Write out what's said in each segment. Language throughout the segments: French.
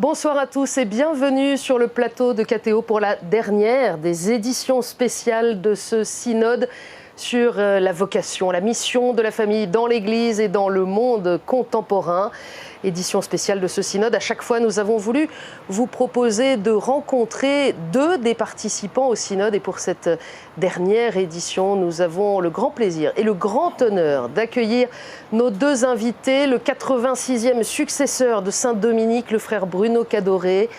Bonsoir à tous et bienvenue sur le plateau de KTO pour la dernière des éditions spéciales de ce synode sur la vocation, la mission de la famille dans l'Église et dans le monde contemporain. Édition spéciale de ce synode. À chaque fois, nous avons voulu vous proposer de rencontrer deux des participants au synode. Et pour cette dernière édition, nous avons le grand plaisir et le grand honneur d'accueillir nos deux invités, le 86e successeur de Saint Dominique, le frère Bruno Cadoré.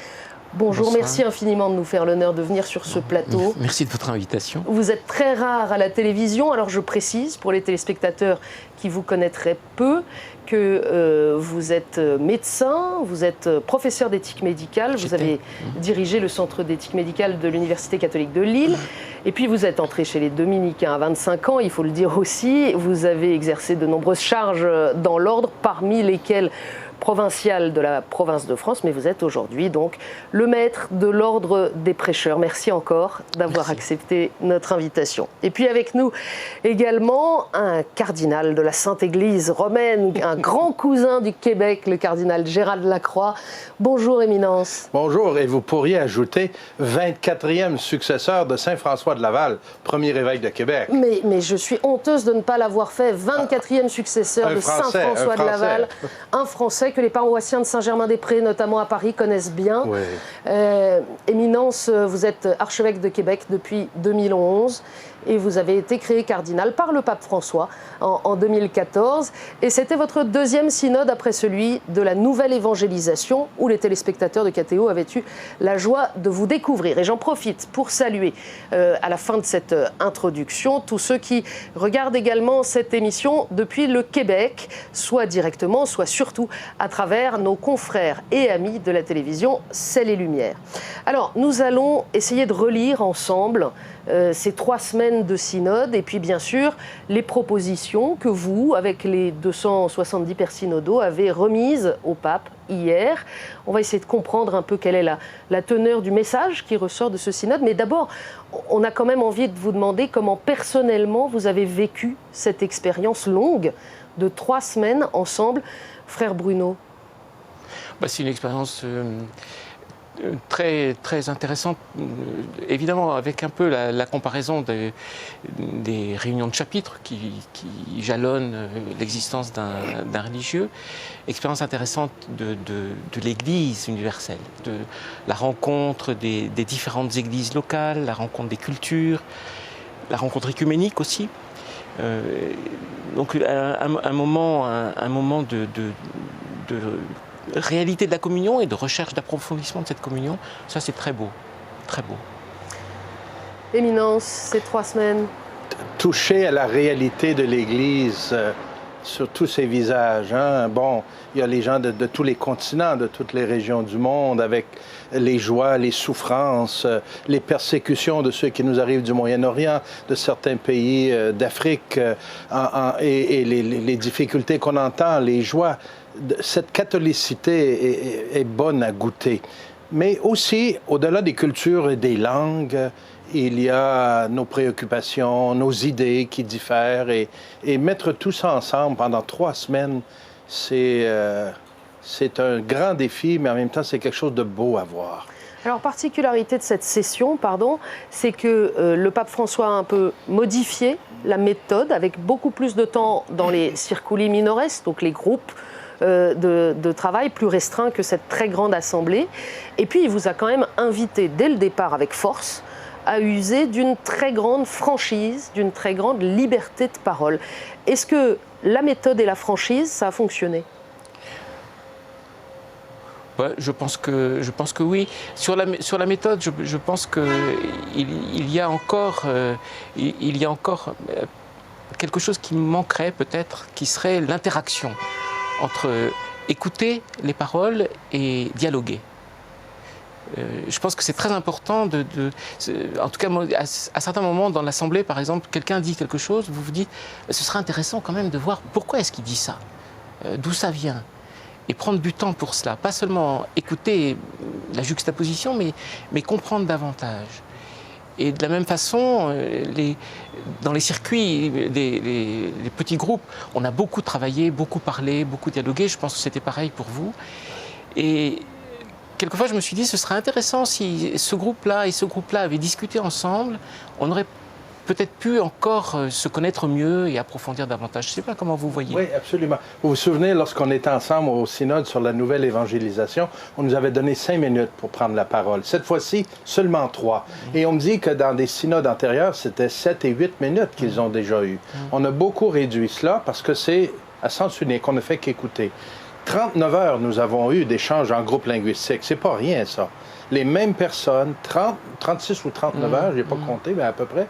Bonjour, bonsoir. Merci infiniment de nous faire l'honneur de venir sur ce plateau. Merci de votre invitation. Vous êtes très rare à la télévision, alors je précise pour les téléspectateurs qui vous connaîtraient peu que vous êtes médecin, vous êtes professeur d'éthique médicale, vous avez dirigé le centre d'éthique médicale de l'Université catholique de Lille, et puis vous êtes entré chez les Dominicains à 25 ans, il faut le dire aussi, vous avez exercé de nombreuses charges dans l'ordre, parmi lesquelles provincial de la province de France, mais vous êtes aujourd'hui donc le maître de l'ordre des prêcheurs. Merci encore d'avoir accepté notre invitation. Et puis avec nous également un cardinal de la Sainte Église romaine, un grand cousin du Québec, le cardinal Gérald Lacroix. Bonjour Éminence. Bonjour, et vous pourriez ajouter 24e successeur de Saint François de Laval, premier évêque de Québec. Mais je suis honteuse de ne pas l'avoir fait, 24e successeur de Saint François de Laval, un Français que les paroissiens de Saint-Germain-des-Prés, notamment à Paris, connaissent bien. Oui. Éminence, vous êtes archevêque de Québec depuis 2011 et vous avez été créé cardinal par le pape François en 2014. Et c'était votre deuxième synode après celui de la nouvelle évangélisation où les téléspectateurs de KTO avaient eu la joie de vous découvrir. Et j'en profite pour saluer à la fin de cette introduction tous ceux qui regardent également cette émission depuis le Québec, soit directement, soit surtout à travers nos confrères et amis de la télévision Ciel et Lumière. Alors, nous allons essayer de relire ensemble ces 3 semaines de synode et puis bien sûr les propositions que vous, avec les 270 pères synodaux, avez remises au pape hier. On va essayer de comprendre un peu quelle est la teneur du message qui ressort de ce synode. Mais d'abord, on a quand même envie de vous demander comment personnellement vous avez vécu cette expérience longue de 3 semaines ensemble. Frère Bruno. C'est une expérience très, très intéressante, évidemment avec un peu la comparaison des réunions de chapitre qui jalonnent l'existence d'un religieux. Expérience intéressante de l'Église universelle, de la rencontre des différentes églises locales, la rencontre des cultures, la rencontre œcuménique aussi. Donc un moment de réalité de la communion et de recherche d'approfondissement de cette communion, ça c'est très beau, très beau. Éminence, ces 3 semaines. Toucher à la réalité de l'Église sur tous ses visages. Hein? Bon, il y a les gens de tous les continents, de toutes les régions du monde, avec les joies, les souffrances, les persécutions de ceux qui nous arrivent du Moyen-Orient, de certains pays d'Afrique, et les difficultés qu'on entend, les joies. Cette catholicité est bonne à goûter. Mais aussi, au-delà des cultures et des langues, il y a nos préoccupations, nos idées qui diffèrent. Et mettre tout ça ensemble pendant 3 semaines, c'est un grand défi, mais en même temps, c'est quelque chose de beau à voir. Alors, particularité de cette session, c'est que le pape François a un peu modifié la méthode, avec beaucoup plus de temps dans les circuli minores, donc les groupes de travail plus restreints que cette très grande assemblée. Et puis, il vous a quand même invité, dès le départ, avec force, à user d'une très grande franchise, d'une très grande liberté de parole. Est-ce que la méthode et la franchise, ça a fonctionné ? Ouais, je pense que oui. Sur la méthode, je pense qu'il y a encore quelque chose qui manquerait peut-être, qui serait l'interaction entre écouter les paroles et dialoguer. Je pense que c'est très important en tout cas, à certains moments dans l'Assemblée, par exemple, quelqu'un dit quelque chose, vous vous dites, ce serait intéressant quand même de voir pourquoi est-ce qu'il dit ça, d'où ça vient, et prendre du temps pour cela. Pas seulement écouter la juxtaposition, mais comprendre davantage. Et de la même façon, dans les circuits, les petits groupes, on a beaucoup travaillé, beaucoup parlé, beaucoup dialogué. Je pense que c'était pareil pour vous. Et quelquefois, je me suis dit, ce serait intéressant si ce groupe-là et ce groupe-là avaient discuté ensemble, on aurait peut-être pu encore se connaître mieux et approfondir davantage. Je ne sais pas comment vous voyez. Oui, absolument. Vous vous souvenez, lorsqu'on était ensemble au synode sur la nouvelle évangélisation, on nous avait donné 5 minutes pour prendre la parole. Cette fois-ci, seulement 3. Et on me dit que dans des synodes antérieurs, c'était 7 et 8 minutes qu'ils ont déjà eu. On a beaucoup réduit cela parce que c'est à sens unique, on ne fait qu'écouter. 39 heures, nous avons eu d'échanges en groupe linguistique. C'est pas rien, ça. Les mêmes personnes, 36 ou 39 heures, je n'ai pas compté, mais à peu près,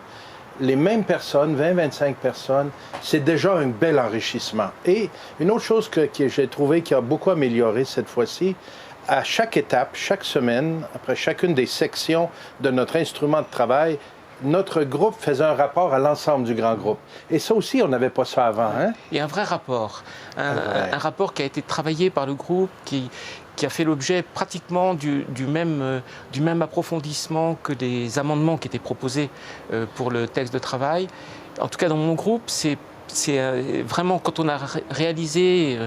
les mêmes personnes, 20-25 personnes, c'est déjà un bel enrichissement. Et une autre chose que j'ai trouvé qui a beaucoup amélioré cette fois-ci, à chaque étape, chaque semaine, après chacune des sections de notre instrument de travail, notre groupe faisait un rapport à l'ensemble du grand groupe. Et ça aussi, on n'avait pas ça avant. Hein? Il y a un vrai rapport. Un rapport qui a été travaillé par le groupe, qui a fait l'objet pratiquement du même approfondissement que les amendements qui étaient proposés pour le texte de travail. En tout cas, dans mon groupe, c'est vraiment, quand on a réalisé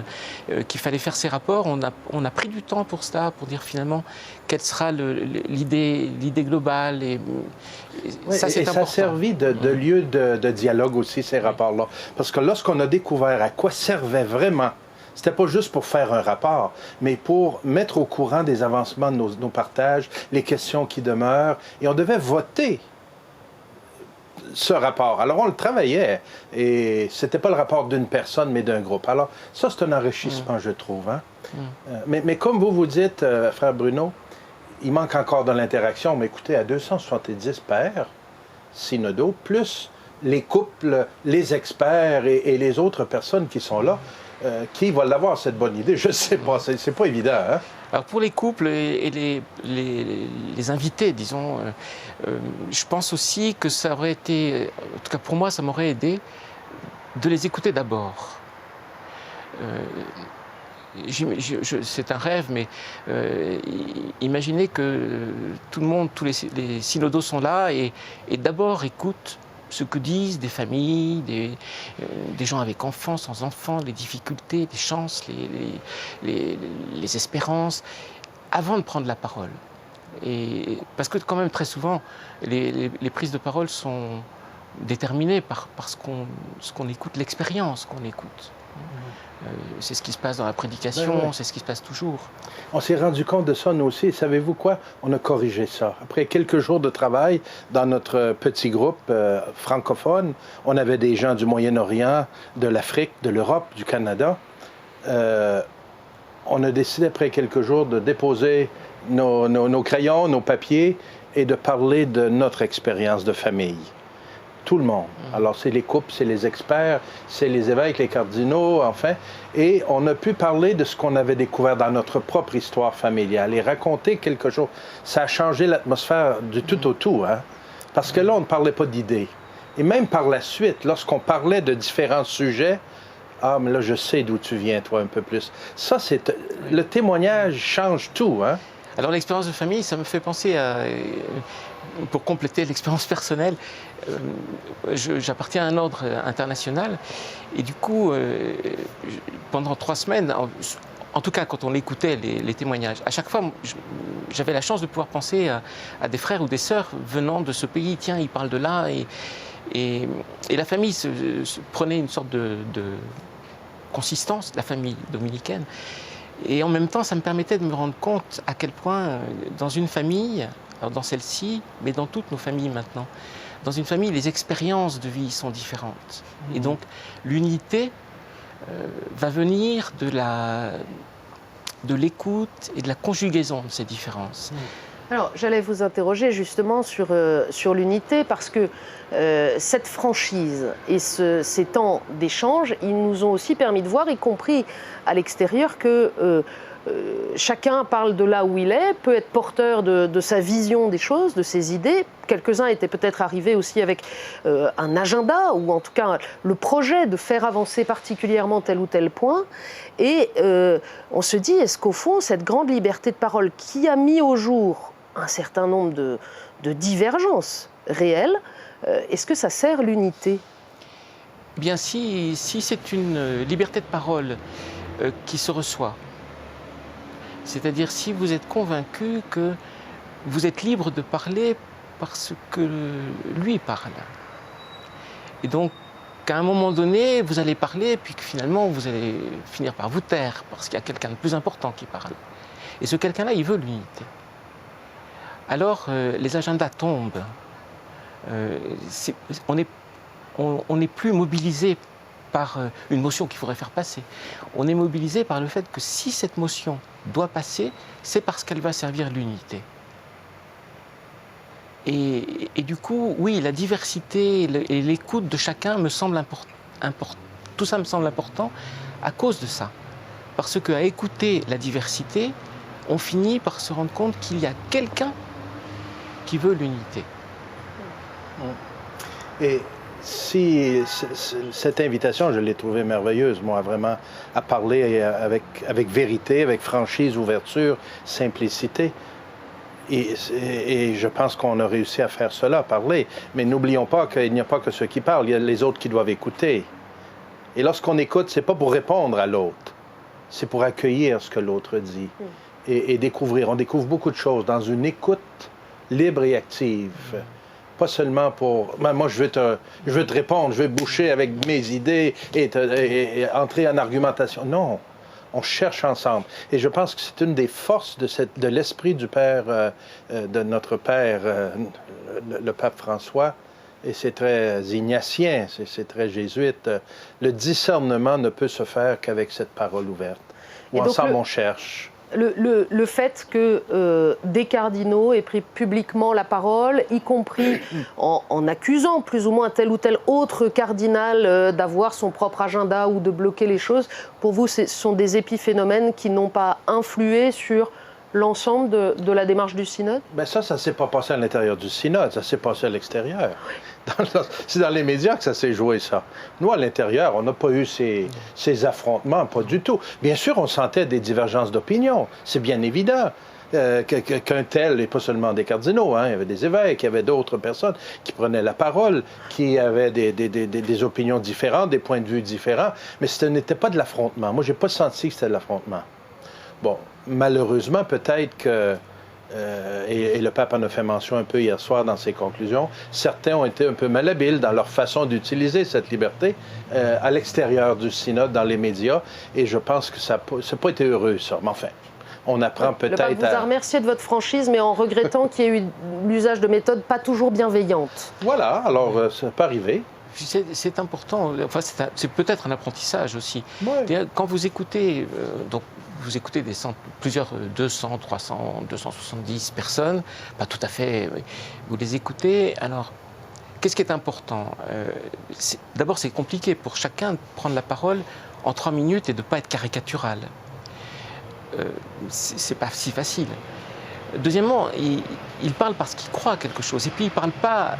qu'il fallait faire ces rapports, on a pris du temps pour cela, pour dire finalement quelle sera l'idée globale. Et ça, c'est important. Ça a servi de lieu de dialogue aussi, ces rapports-là. Parce que lorsqu'on a découvert à quoi servait vraiment, c'était pas juste pour faire un rapport, mais pour mettre au courant des avancements de nos partages, les questions qui demeurent, et on devait voter ce rapport. Alors, on le travaillait, et c'était pas le rapport d'une personne, mais d'un groupe. Alors, ça, c'est un enrichissement, je trouve. Hein? Mais comme vous dites, frère Bruno, il manque encore de l'interaction. Mais écoutez, à 270 pairs synodaux, plus les couples, les experts et les autres personnes qui sont là, qui va l'avoir, cette bonne idée? Je ne sais pas, c'est pas évident. Hein? Alors pour les couples et les invités, disons, je pense aussi que ça aurait été, en tout cas pour moi, ça m'aurait aidé de les écouter d'abord. C'est un rêve, mais imaginez que tout le monde, tous les synodos sont là et d'abord écoutent ce que disent des familles, des gens avec enfants, sans enfants, les difficultés, les chances, les espérances, avant de prendre la parole. Et parce que quand même très souvent, les prises de parole sont déterminées par ce qu'on écoute, l'expérience qu'on écoute. C'est ce qui se passe dans la prédication, c'est ce qui se passe toujours. On s'est rendu compte de ça, nous aussi. Savez-vous quoi? On a corrigé ça. Après quelques jours de travail dans notre petit groupe francophone, on avait des gens du Moyen-Orient, de l'Afrique, de l'Europe, du Canada. On a décidé, après quelques jours, de déposer nos crayons, nos papiers et de parler de notre expérience de famille. Tout le monde. Alors, c'est les couples, c'est les experts, c'est les évêques, les cardinaux, enfin. Et on a pu parler de ce qu'on avait découvert dans notre propre histoire familiale et raconter quelque chose. Ça a changé l'atmosphère du tout au tout, hein? Parce que là, on ne parlait pas d'idées. Et même par la suite, lorsqu'on parlait de différents sujets, ah, mais là, je sais d'où tu viens, toi, un peu plus. Ça, c'est... Le témoignage change tout, hein? Alors, l'expérience de famille, ça me fait penser à... Pour compléter l'expérience personnelle, j'appartiens à un ordre international et du coup, pendant 3 semaines, en tout cas quand on écoutait les témoignages, à chaque fois, j'avais la chance de pouvoir penser à des frères ou des sœurs venant de ce pays. Tiens, ils parlent de là et la famille prenait une sorte de consistance, la famille dominicaine. Et en même temps, ça me permettait de me rendre compte à quel point, dans une famille, alors dans celle-ci, mais dans toutes nos familles maintenant, dans une famille, les expériences de vie sont différentes. Et donc, l'unité va venir de l'écoute et de la conjugaison de ces différences. Alors, j'allais vous interroger justement sur l'unité, parce que cette franchise et ces temps d'échange, ils nous ont aussi permis de voir, y compris à l'extérieur, que chacun parle de là où il est, peut être porteur de sa vision des choses, de ses idées. Quelques-uns étaient peut-être arrivés aussi avec un agenda, ou en tout cas le projet de faire avancer particulièrement tel ou tel point. Et on se dit, est-ce qu'au fond, cette grande liberté de parole qui a mis au jour un certain nombre de divergences réelles, est-ce que ça sert l'unité? Bien, si c'est une liberté de parole qui se reçoit, C'est-à-dire si vous êtes convaincu que vous êtes libre de parler parce que lui parle. Et donc, qu'à un moment donné, vous allez parler, puis que finalement, vous allez finir par vous taire, parce qu'il y a quelqu'un de plus important qui parle. Et ce quelqu'un-là, il veut l'unité. Alors, les agendas tombent. On n'est plus mobilisé par une motion qu'il faudrait faire passer. On est mobilisé par le fait que si cette motion doit passer, c'est parce qu'elle va servir l'unité. Et du coup, oui, la diversité et l'écoute de chacun me semble important. Tout ça me semble important à cause de ça. Parce qu'à écouter la diversité, on finit par se rendre compte qu'il y a quelqu'un qui veut l'unité. Et si cette invitation, je l'ai trouvée merveilleuse, moi, vraiment, à parler avec vérité, avec franchise, ouverture, simplicité. Et je pense qu'on a réussi à faire cela, parler. Mais n'oublions pas qu'il n'y a pas que ceux qui parlent, il y a les autres qui doivent écouter. Et lorsqu'on écoute, ce n'est pas pour répondre à l'autre, c'est pour accueillir ce que l'autre dit et découvrir. On découvre beaucoup de choses dans une écoute libre et active. Pas seulement pour... Moi, je veux te répondre, je veux boucher avec mes idées et entrer en argumentation. Non. On cherche ensemble. Et je pense que c'est une des forces de l'esprit du Père, de notre Père, le pape François, et c'est très ignatien, c'est très jésuite. Le discernement ne peut se faire qu'avec cette parole ouverte. Ou ensemble, on cherche. Le fait que des cardinaux aient pris publiquement la parole, y compris en accusant plus ou moins tel ou tel autre cardinal d'avoir son propre agenda ou de bloquer les choses, pour vous, ce sont des épiphénomènes qui n'ont pas influé sur l'ensemble de la démarche du synode? Bien ça ne s'est pas passé à l'intérieur du synode, ça s'est passé à l'extérieur. C'est dans les médias que ça s'est joué, ça. Nous, à l'intérieur, on n'a pas eu ces affrontements, pas du tout. Bien sûr, on sentait des divergences d'opinion, c'est bien évident. Qu'un tel, et pas seulement des cardinaux, hein, il y avait des évêques, il y avait d'autres personnes qui prenaient la parole, qui avaient des opinions différentes, des points de vue différents, mais ce n'était pas de l'affrontement. Moi, je n'ai pas senti que c'était de l'affrontement. Bon, malheureusement, peut-être que, et le pape en a fait mention un peu hier soir dans ses conclusions, certains ont été un peu malhabiles dans leur façon d'utiliser cette liberté à l'extérieur du synode, dans les médias, et je pense que ça n'a pas été heureux, ça. Mais enfin, on apprend peut-être à... Le pape vous a remercié de votre franchise, mais en regrettant qu'il y ait eu l'usage de méthodes pas toujours bienveillantes. Voilà, alors ça peut arriver. C'est important, enfin, c'est peut-être un apprentissage aussi. Ouais. Quand vous écoutez, donc vous écoutez plusieurs 200, 300, 270 personnes, pas tout à fait, vous les écoutez, alors qu'est-ce qui est important? D'abord, c'est compliqué pour chacun de prendre la parole en 3 minutes et de ne pas être caricatural. C'est pas si facile. Deuxièmement, il parle parce qu'il croit à quelque chose, et puis il parle pas...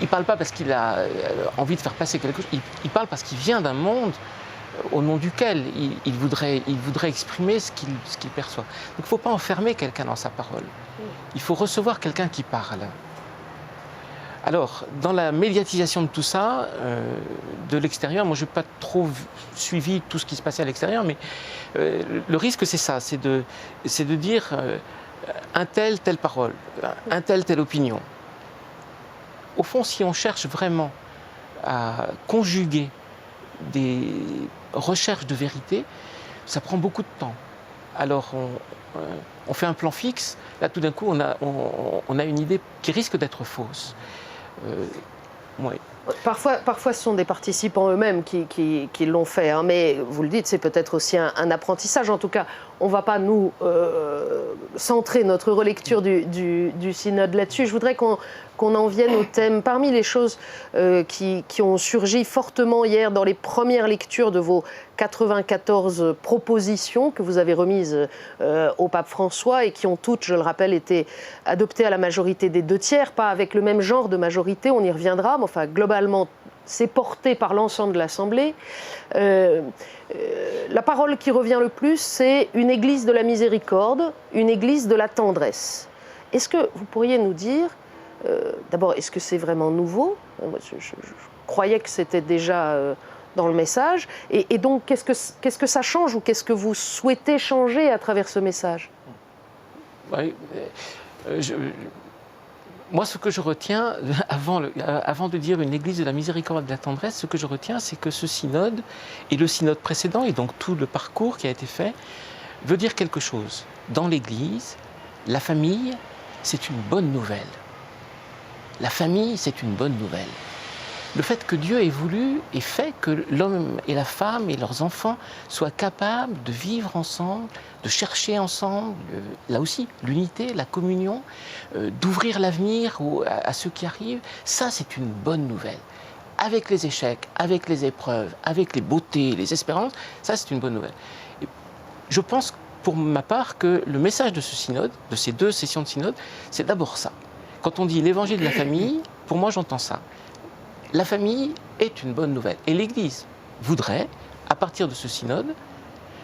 il parle pas parce qu'il a envie de faire passer quelque chose, il parle parce qu'il vient d'un monde au nom duquel il voudrait exprimer ce qu'il perçoit. Donc il ne faut pas enfermer quelqu'un dans sa parole. Il faut recevoir quelqu'un qui parle. Alors, dans la médiatisation de tout ça, de l'extérieur, moi je n'ai pas trop suivi tout ce qui se passait à l'extérieur, mais le risque c'est ça, c'est de dire un tel, telle parole, un tel, telle opinion. Au fond, si on cherche vraiment à conjuguer des recherches de vérité, ça prend beaucoup de temps. Alors, on fait un plan fixe, là tout d'un coup, on a une idée qui risque d'être fausse. Ouais. Parfois, ce sont des participants eux-mêmes qui l'ont fait, hein, mais vous le dites, c'est peut-être aussi un apprentissage. En tout cas, on ne va pas nous centrer notre relecture du synode là-dessus. Je voudrais qu'on en vienne au thème. Parmi les choses qui ont surgi fortement hier dans les premières lectures de vos 94 propositions que vous avez remises au pape François et qui ont toutes, je le rappelle, été adoptées à la majorité des 2/3, pas avec le même genre de majorité, on y reviendra, mais enfin, globalement, c'est porté par l'ensemble de l'Assemblée. La parole qui revient le plus, c'est une église de la miséricorde, une église de la tendresse. Est-ce que vous pourriez nous dire, d'abord, est-ce que c'est vraiment nouveau? Je croyais que c'était déjà dans le message. Et donc, qu'est-ce que ça change ou qu'est-ce que vous souhaitez changer à travers ce message? Oui, moi, ce que je retiens, avant de dire une église de la miséricorde et de la tendresse, ce que je retiens, c'est que ce synode, et le synode précédent, et donc tout le parcours qui a été fait, veut dire quelque chose. Dans l'église, la famille, c'est une bonne nouvelle. La famille, c'est une bonne nouvelle. Le fait que Dieu ait voulu et fait que l'homme et la femme et leurs enfants soient capables de vivre ensemble, de chercher ensemble, là aussi, l'unité, la communion, d'ouvrir l'avenir à ceux qui arrivent, ça c'est une bonne nouvelle. Avec les échecs, avec les épreuves, avec les beautés, les espérances, ça c'est une bonne nouvelle. Et je pense pour ma part que le message de ce synode, de ces 2 sessions de synode, c'est d'abord ça. Quand on dit l'évangile de la famille, pour moi j'entends ça. La famille est une bonne nouvelle. Et l'Église voudrait, à partir de ce synode,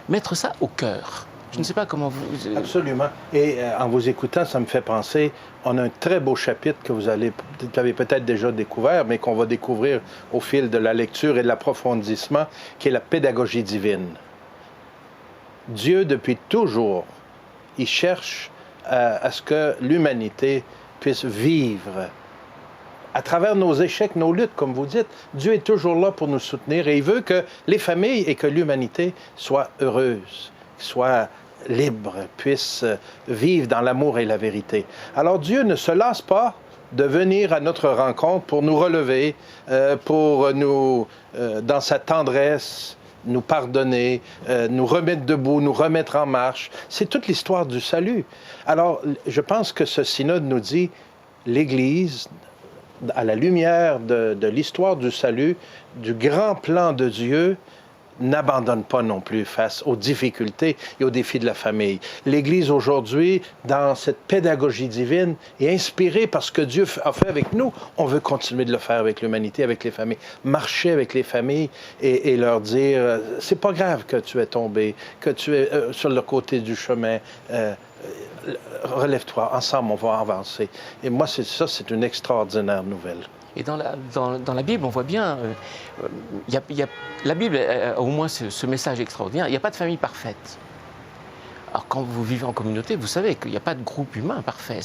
mettre ça au cœur. Je ne sais pas comment vous... Absolument. Et en vous écoutant, ça me fait penser, on a un très beau chapitre que vous avez peut-être déjà découvert, mais qu'on va découvrir au fil de la lecture et de l'approfondissement, qui est la pédagogie divine. Dieu, depuis toujours, il cherche à ce que l'humanité puisse vivre à travers nos échecs, nos luttes, comme vous dites. Dieu est toujours là pour nous soutenir et il veut que les familles et que l'humanité soient heureuses, soient libres, puissent vivre dans l'amour et la vérité. Alors Dieu ne se lasse pas de venir à notre rencontre pour nous relever, pour nous, dans sa tendresse, nous pardonner, nous remettre debout, nous remettre en marche. C'est toute l'histoire du salut. Alors, je pense que ce synode nous dit, l'Église, à la lumière de l'histoire du salut, du grand plan de Dieu, n'abandonne pas non plus face aux difficultés et aux défis de la famille. L'Église aujourd'hui, dans cette pédagogie divine, est inspirée par ce que Dieu a fait avec nous. On veut continuer de le faire avec l'humanité, avec les familles. Marcher avec les familles et leur dire, c'est pas grave que tu es tombé, que tu es sur le côté du chemin. Relève-toi, ensemble on va avancer. Et moi, c'est une extraordinaire nouvelle. Et dans la Bible, on voit bien, la Bible a au moins ce message extraordinaire, il n'y a pas de famille parfaite. Alors quand vous vivez en communauté, vous savez qu'il n'y a pas de groupe humain parfait,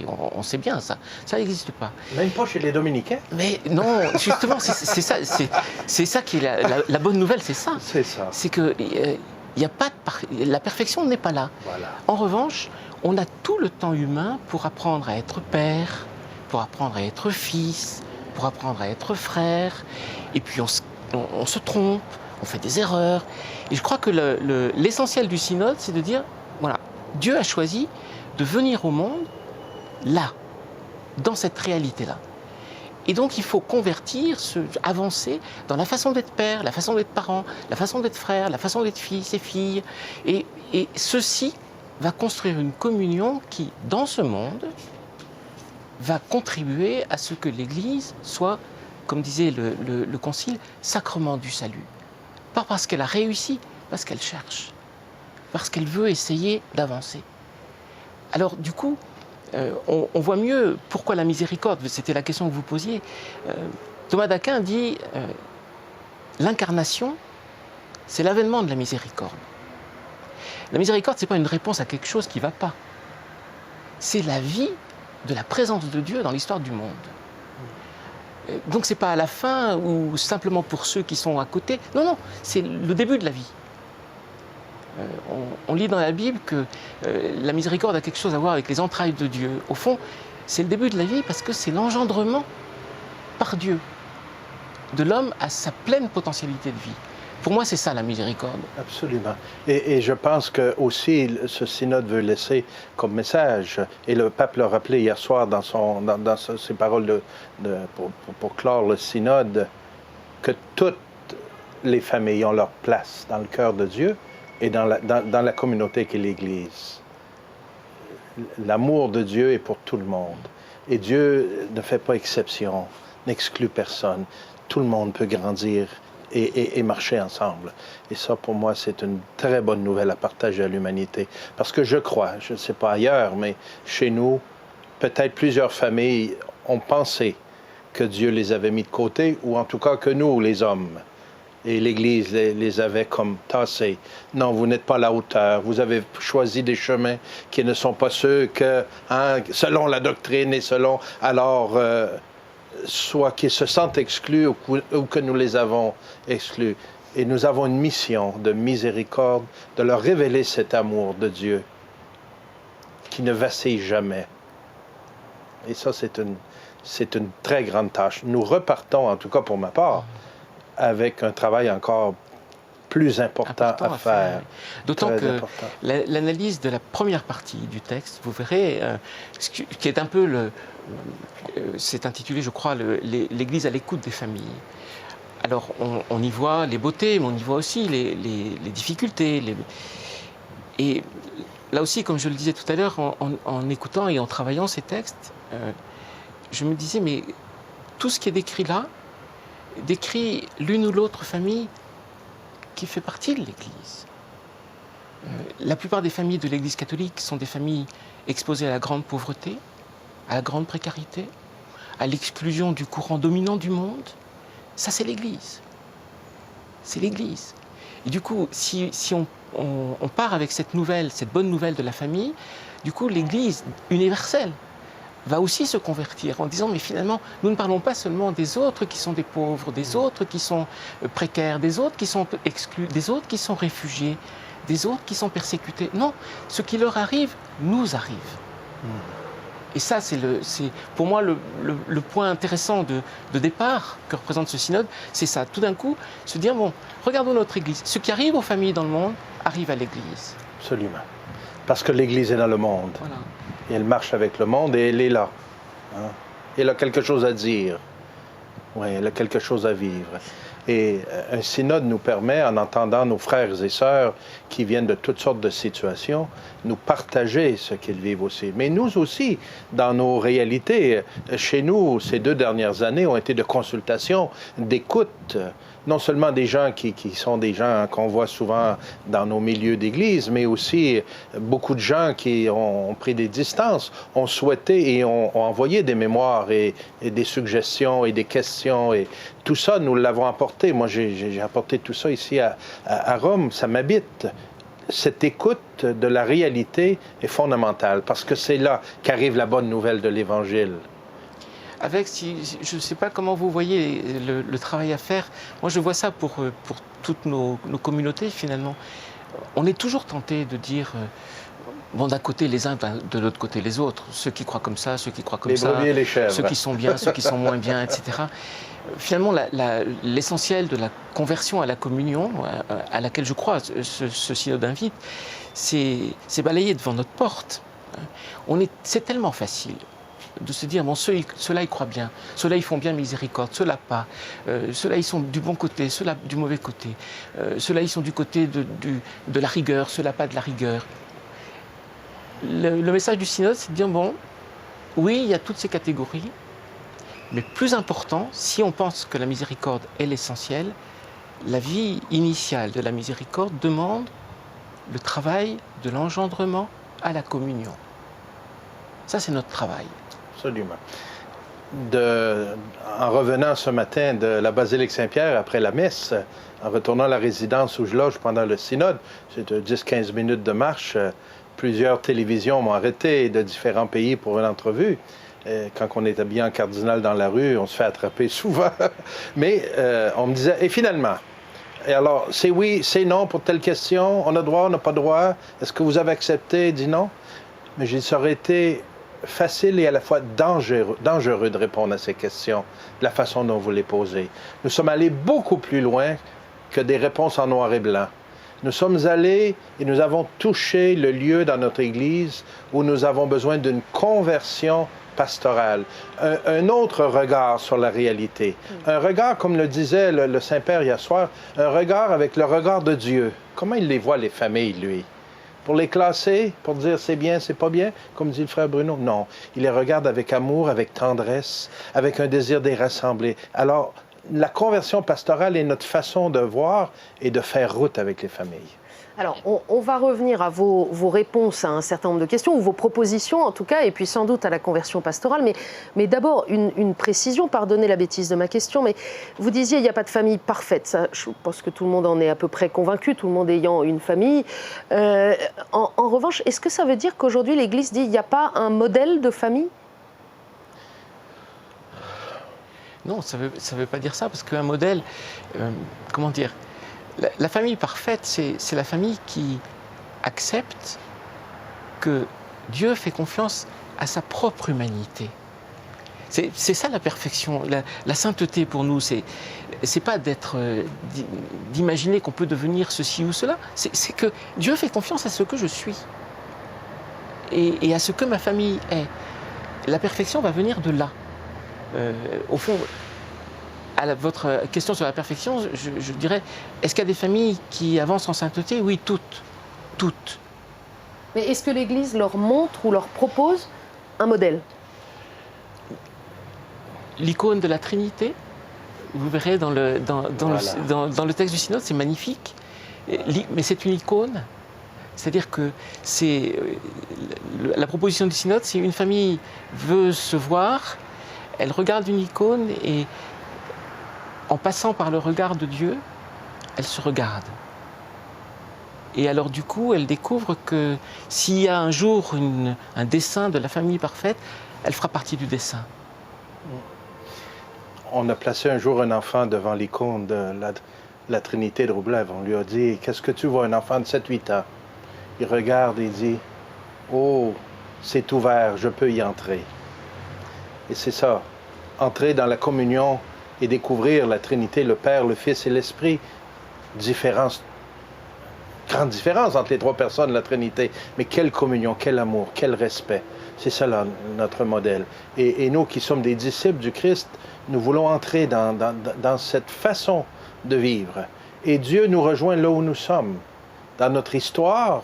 on sait bien ça n'existe pas. Même pas chez les Dominicains. Mais non, justement, c'est ça qui est la bonne nouvelle, c'est ça. C'est ça. C'est que la perfection n'est pas là. Voilà. En revanche, on a tout le temps humain pour apprendre à être père, pour apprendre à être fils, pour apprendre à être frère. Et puis on se trompe, on fait des erreurs. Et je crois que l'essentiel du synode, c'est de dire, voilà, Dieu a choisi de venir au monde là, dans cette réalité-là. Et donc il faut convertir, avancer dans la façon d'être père, la façon d'être parent, la façon d'être frère, la façon d'être fils et filles. Et ceci va construire une communion qui, dans ce monde, va contribuer à ce que l'Église soit, comme disait le Concile, sacrement du salut. Pas parce qu'elle a réussi, parce qu'elle cherche, parce qu'elle veut essayer d'avancer. Alors du coup, on voit mieux pourquoi la miséricorde, c'était la question que vous posiez. Thomas d'Aquin dit l'incarnation, c'est l'avènement de la miséricorde. La miséricorde, ce n'est pas une réponse à quelque chose qui ne va pas. C'est la vie de la présence de Dieu dans l'histoire du monde. Donc ce n'est pas à la fin ou simplement pour ceux qui sont à côté. Non, non, c'est le début de la vie. On lit dans la Bible que la miséricorde a quelque chose à voir avec les entrailles de Dieu. Au fond, c'est le début de la vie parce que c'est l'engendrement par Dieu de l'homme à sa pleine potentialité de vie. Pour moi, c'est ça la miséricorde. Absolument. Et je pense que aussi ce synode veut laisser comme message, et le pape l'a rappelé hier soir dans ses paroles pour clore le synode, que toutes les familles ont leur place dans le cœur de Dieu et dans la communauté qu'est l'Église. L'amour de Dieu est pour tout le monde. Et Dieu ne fait pas exception, n'exclut personne. Tout le monde peut grandir et marcher ensemble. Et ça, pour moi, c'est une très bonne nouvelle à partager à l'humanité. Parce que je crois, je ne sais pas ailleurs, mais chez nous, peut-être plusieurs familles ont pensé que Dieu les avait mis de côté, ou en tout cas que nous, les hommes, Et l'Église les avait comme tassés. Non, vous n'êtes pas à la hauteur. Vous avez choisi des chemins qui ne sont pas ceux que, selon la doctrine et selon, alors, soit qu'ils se sentent exclus ou que nous les avons exclus. Et nous avons une mission de miséricorde, de leur révéler cet amour de Dieu qui ne vacille jamais. Et ça, c'est une très grande tâche. Nous repartons, en tout cas pour ma part, avec un travail encore plus important à faire. D'autant que l'analyse de la première partie du texte, vous verrez, qui est un peu c'est intitulé, je crois, l'Église à l'écoute des familles. Alors, on y voit les beautés, mais on y voit aussi les difficultés. Et là aussi, comme je le disais tout à l'heure, en écoutant et en travaillant ces textes, je me disais, mais tout ce qui est décrit là, décrit l'une ou l'autre famille qui fait partie de l'Église. La plupart des familles de l'Église catholique sont des familles exposées à la grande pauvreté, à la grande précarité, à l'exclusion du courant dominant du monde. Ça, c'est l'Église. C'est l'Église. Et du coup, si on part avec cette bonne nouvelle de la famille, du coup, l'Église universelle va aussi se convertir en disant, mais finalement, nous ne parlons pas seulement des autres qui sont des pauvres, des autres qui sont précaires, des autres qui sont exclus, des autres qui sont réfugiés, des autres qui sont persécutés. Non, ce qui leur arrive, nous arrive. Et ça, c'est pour moi le point intéressant de départ que représente ce synode, c'est ça. Tout d'un coup, se dire, bon, regardons notre Église. Ce qui arrive aux familles dans le monde, arrive à l'Église. Absolument. Parce que l'Église est dans le monde. Voilà. Et elle marche avec le monde et elle est là. Hein? Elle a quelque chose à dire. Oui, elle a quelque chose à vivre. Et un synode nous permet, en entendant nos frères et sœurs qui viennent de toutes sortes de situations, nous partager ce qu'ils vivent aussi. Mais nous aussi, dans nos réalités, chez nous, ces 2 dernières années ont été de consultation, d'écoute, non seulement des gens qui sont des gens qu'on voit souvent dans nos milieux d'église, mais aussi beaucoup de gens qui ont pris des distances, ont souhaité et ont envoyé des mémoires et des suggestions et des questions. Et tout ça, nous l'avons apporté. Moi, j'ai apporté tout ça ici à Rome. Ça m'habite. Cette écoute de la réalité est fondamentale parce que c'est là qu'arrive la bonne nouvelle de l'Évangile. Je ne sais pas comment vous voyez le travail à faire. Moi, je vois ça pour toutes nos communautés, finalement. On est toujours tenté de dire, bon, d'un côté les uns, de l'autre côté les autres. Ceux qui croient comme ça, ceux qui croient comme ça. Les brebis et les chèvres. Ceux qui sont bien, ceux qui sont moins bien, etc. Finalement, l'essentiel de la conversion à la communion, à laquelle je crois ce synode invite, c'est balayer devant notre porte. C'est tellement facile de se dire, bon, ceux-là, ils croient bien, ceux-là, ils font bien miséricorde, ceux-là, pas. Ceux-là, ils sont du bon côté, ceux-là, du mauvais côté. Ceux-là, ils sont du côté de la rigueur, ceux-là, pas de la rigueur. Le message du synode, c'est de dire, bon, oui, il y a toutes ces catégories, mais plus important, si on pense que la miséricorde est l'essentiel, la vie initiale de la miséricorde demande le travail de l'engendrement à la communion. Ça, c'est notre travail. Absolument. En revenant ce matin de la basilique Saint-Pierre après la messe, en retournant à la résidence où je loge pendant le synode, c'est 10-15 minutes de marche, plusieurs télévisions m'ont arrêté de différents pays pour une entrevue. Quand on est habillé en cardinal dans la rue, on se fait attraper souvent. Mais on me disait, et finalement, et alors, c'est oui, c'est non pour telle question, on a droit, on n'a pas droit, est-ce que vous avez accepté? Dit non. Mais j'ai dit, ça aurait été facile et à la fois dangereux de répondre à ces questions, de la façon dont vous les posez. Nous sommes allés beaucoup plus loin que des réponses en noir et blanc. Nous sommes allés et nous avons touché le lieu dans notre Église où nous avons besoin d'une conversion pastorale, un autre regard sur la réalité. Un regard, comme le disait le Saint-Père hier soir, un regard avec le regard de Dieu. Comment il les voit, les familles, lui? Pour les classer, pour dire c'est bien, c'est pas bien, comme dit le frère Bruno? Non. Il les regarde avec amour, avec tendresse, avec un désir de les rassembler. Alors, la conversion pastorale est notre façon de voir et de faire route avec les familles. Alors, on va revenir à vos réponses à un certain nombre de questions, ou vos propositions en tout cas, et puis sans doute à la conversion pastorale. Mais d'abord, une précision, pardonnez la bêtise de ma question, mais vous disiez il n'y a pas de famille parfaite. Ça, je pense que tout le monde en est à peu près convaincu, tout le monde ayant une famille. En revanche, est-ce que ça veut dire qu'aujourd'hui l'Église dit il n'y a pas un modèle de famille ? Non, ça veut pas dire ça, parce qu'un modèle, comment dire, la famille parfaite, c'est la famille qui accepte que Dieu fait confiance à sa propre humanité. C'est ça la perfection, la sainteté pour nous. C'est pas d'imaginer qu'on peut devenir ceci ou cela. C'est que Dieu fait confiance à ce que je suis et à ce que ma famille est. La perfection va venir de là. Au fond, à votre question sur la perfection, je dirais, est-ce qu'il y a des familles qui avancent en sainteté? Oui, toutes. Mais est-ce que l'Église leur montre ou leur propose un modèle? L'icône de la Trinité, vous verrez dans le texte du synode, c'est magnifique, mais c'est une icône. C'est-à-dire que la proposition du synode, c'est une famille veut se voir, elle regarde une icône et en passant par le regard de Dieu, elle se regarde. Et alors du coup, elle découvre que s'il y a un jour un dessein de la famille parfaite, elle fera partie du dessein. On a placé un jour un enfant devant l'icône de la Trinité de Wroblev. On lui a dit, qu'est-ce que tu vois, un enfant de 7-8 ans? Il regarde et dit, oh, c'est ouvert, je peux y entrer. Et c'est ça, entrer dans la communion et découvrir la Trinité, le Père, le Fils et l'Esprit. Grande différence entre les trois personnes de la Trinité. Mais quelle communion, quel amour, quel respect. C'est ça là, notre modèle. Et nous qui sommes des disciples du Christ, nous voulons entrer dans cette façon de vivre. Et Dieu nous rejoint là où nous sommes, dans notre histoire,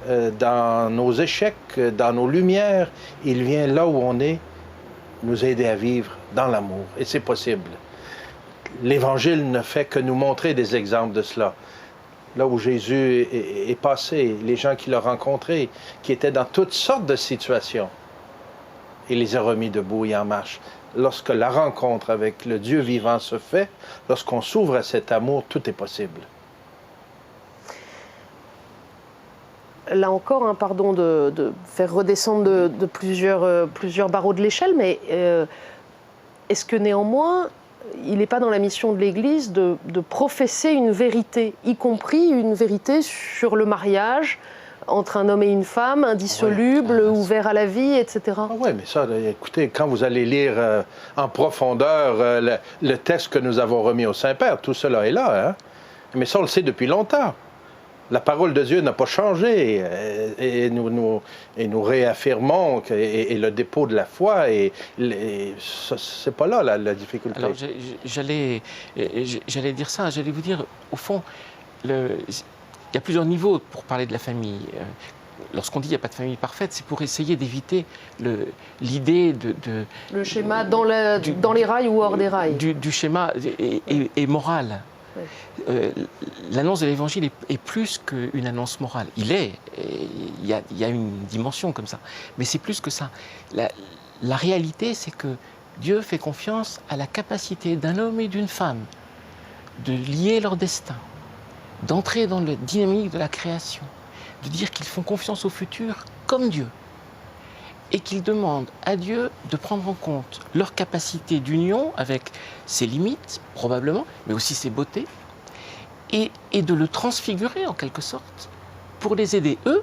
dans nos échecs, dans nos lumières. Il vient là où on est, nous aider à vivre dans l'amour. Et c'est possible. L'Évangile ne fait que nous montrer des exemples de cela. Là où Jésus est passé, les gens qu'il a rencontrés, qui étaient dans toutes sortes de situations, il les a remis debout et en marche. Lorsque la rencontre avec le Dieu vivant se fait, lorsqu'on s'ouvre à cet amour, tout est possible. Là encore, pardon de faire redescendre de plusieurs barreaux de l'échelle, mais est-ce que néanmoins, il n'est pas dans la mission de l'Église de professer une vérité, y compris une vérité sur le mariage entre un homme et une femme, indissoluble, ouvert à la vie, etc. Oui, mais ça, écoutez, quand vous allez lire en profondeur le texte que nous avons remis au Saint-Père, tout cela est là. Hein? Mais ça, on le sait depuis longtemps. La parole de Dieu n'a pas changé et nous réaffirmons et le dépôt de la foi, c'est pas là la difficulté. Alors j'allais dire ça, j'allais vous dire, au fond, il y a plusieurs niveaux pour parler de la famille. Lorsqu'on dit qu'il n'y a pas de famille parfaite, c'est pour essayer d'éviter l'idée de... Le schéma dans les rails ou hors des rails. Du schéma est moral. L'annonce de l'Évangile est plus qu'une annonce morale. Il y a une dimension comme ça. Mais c'est plus que ça. La réalité, c'est que Dieu fait confiance à la capacité d'un homme et d'une femme de lier leur destin, d'entrer dans la dynamique de la création, de dire qu'ils font confiance au futur comme Dieu, et qu'ils demandent à Dieu de prendre en compte leur capacité d'union avec ses limites, probablement, mais aussi ses beautés, et de le transfigurer en quelque sorte, pour les aider, eux,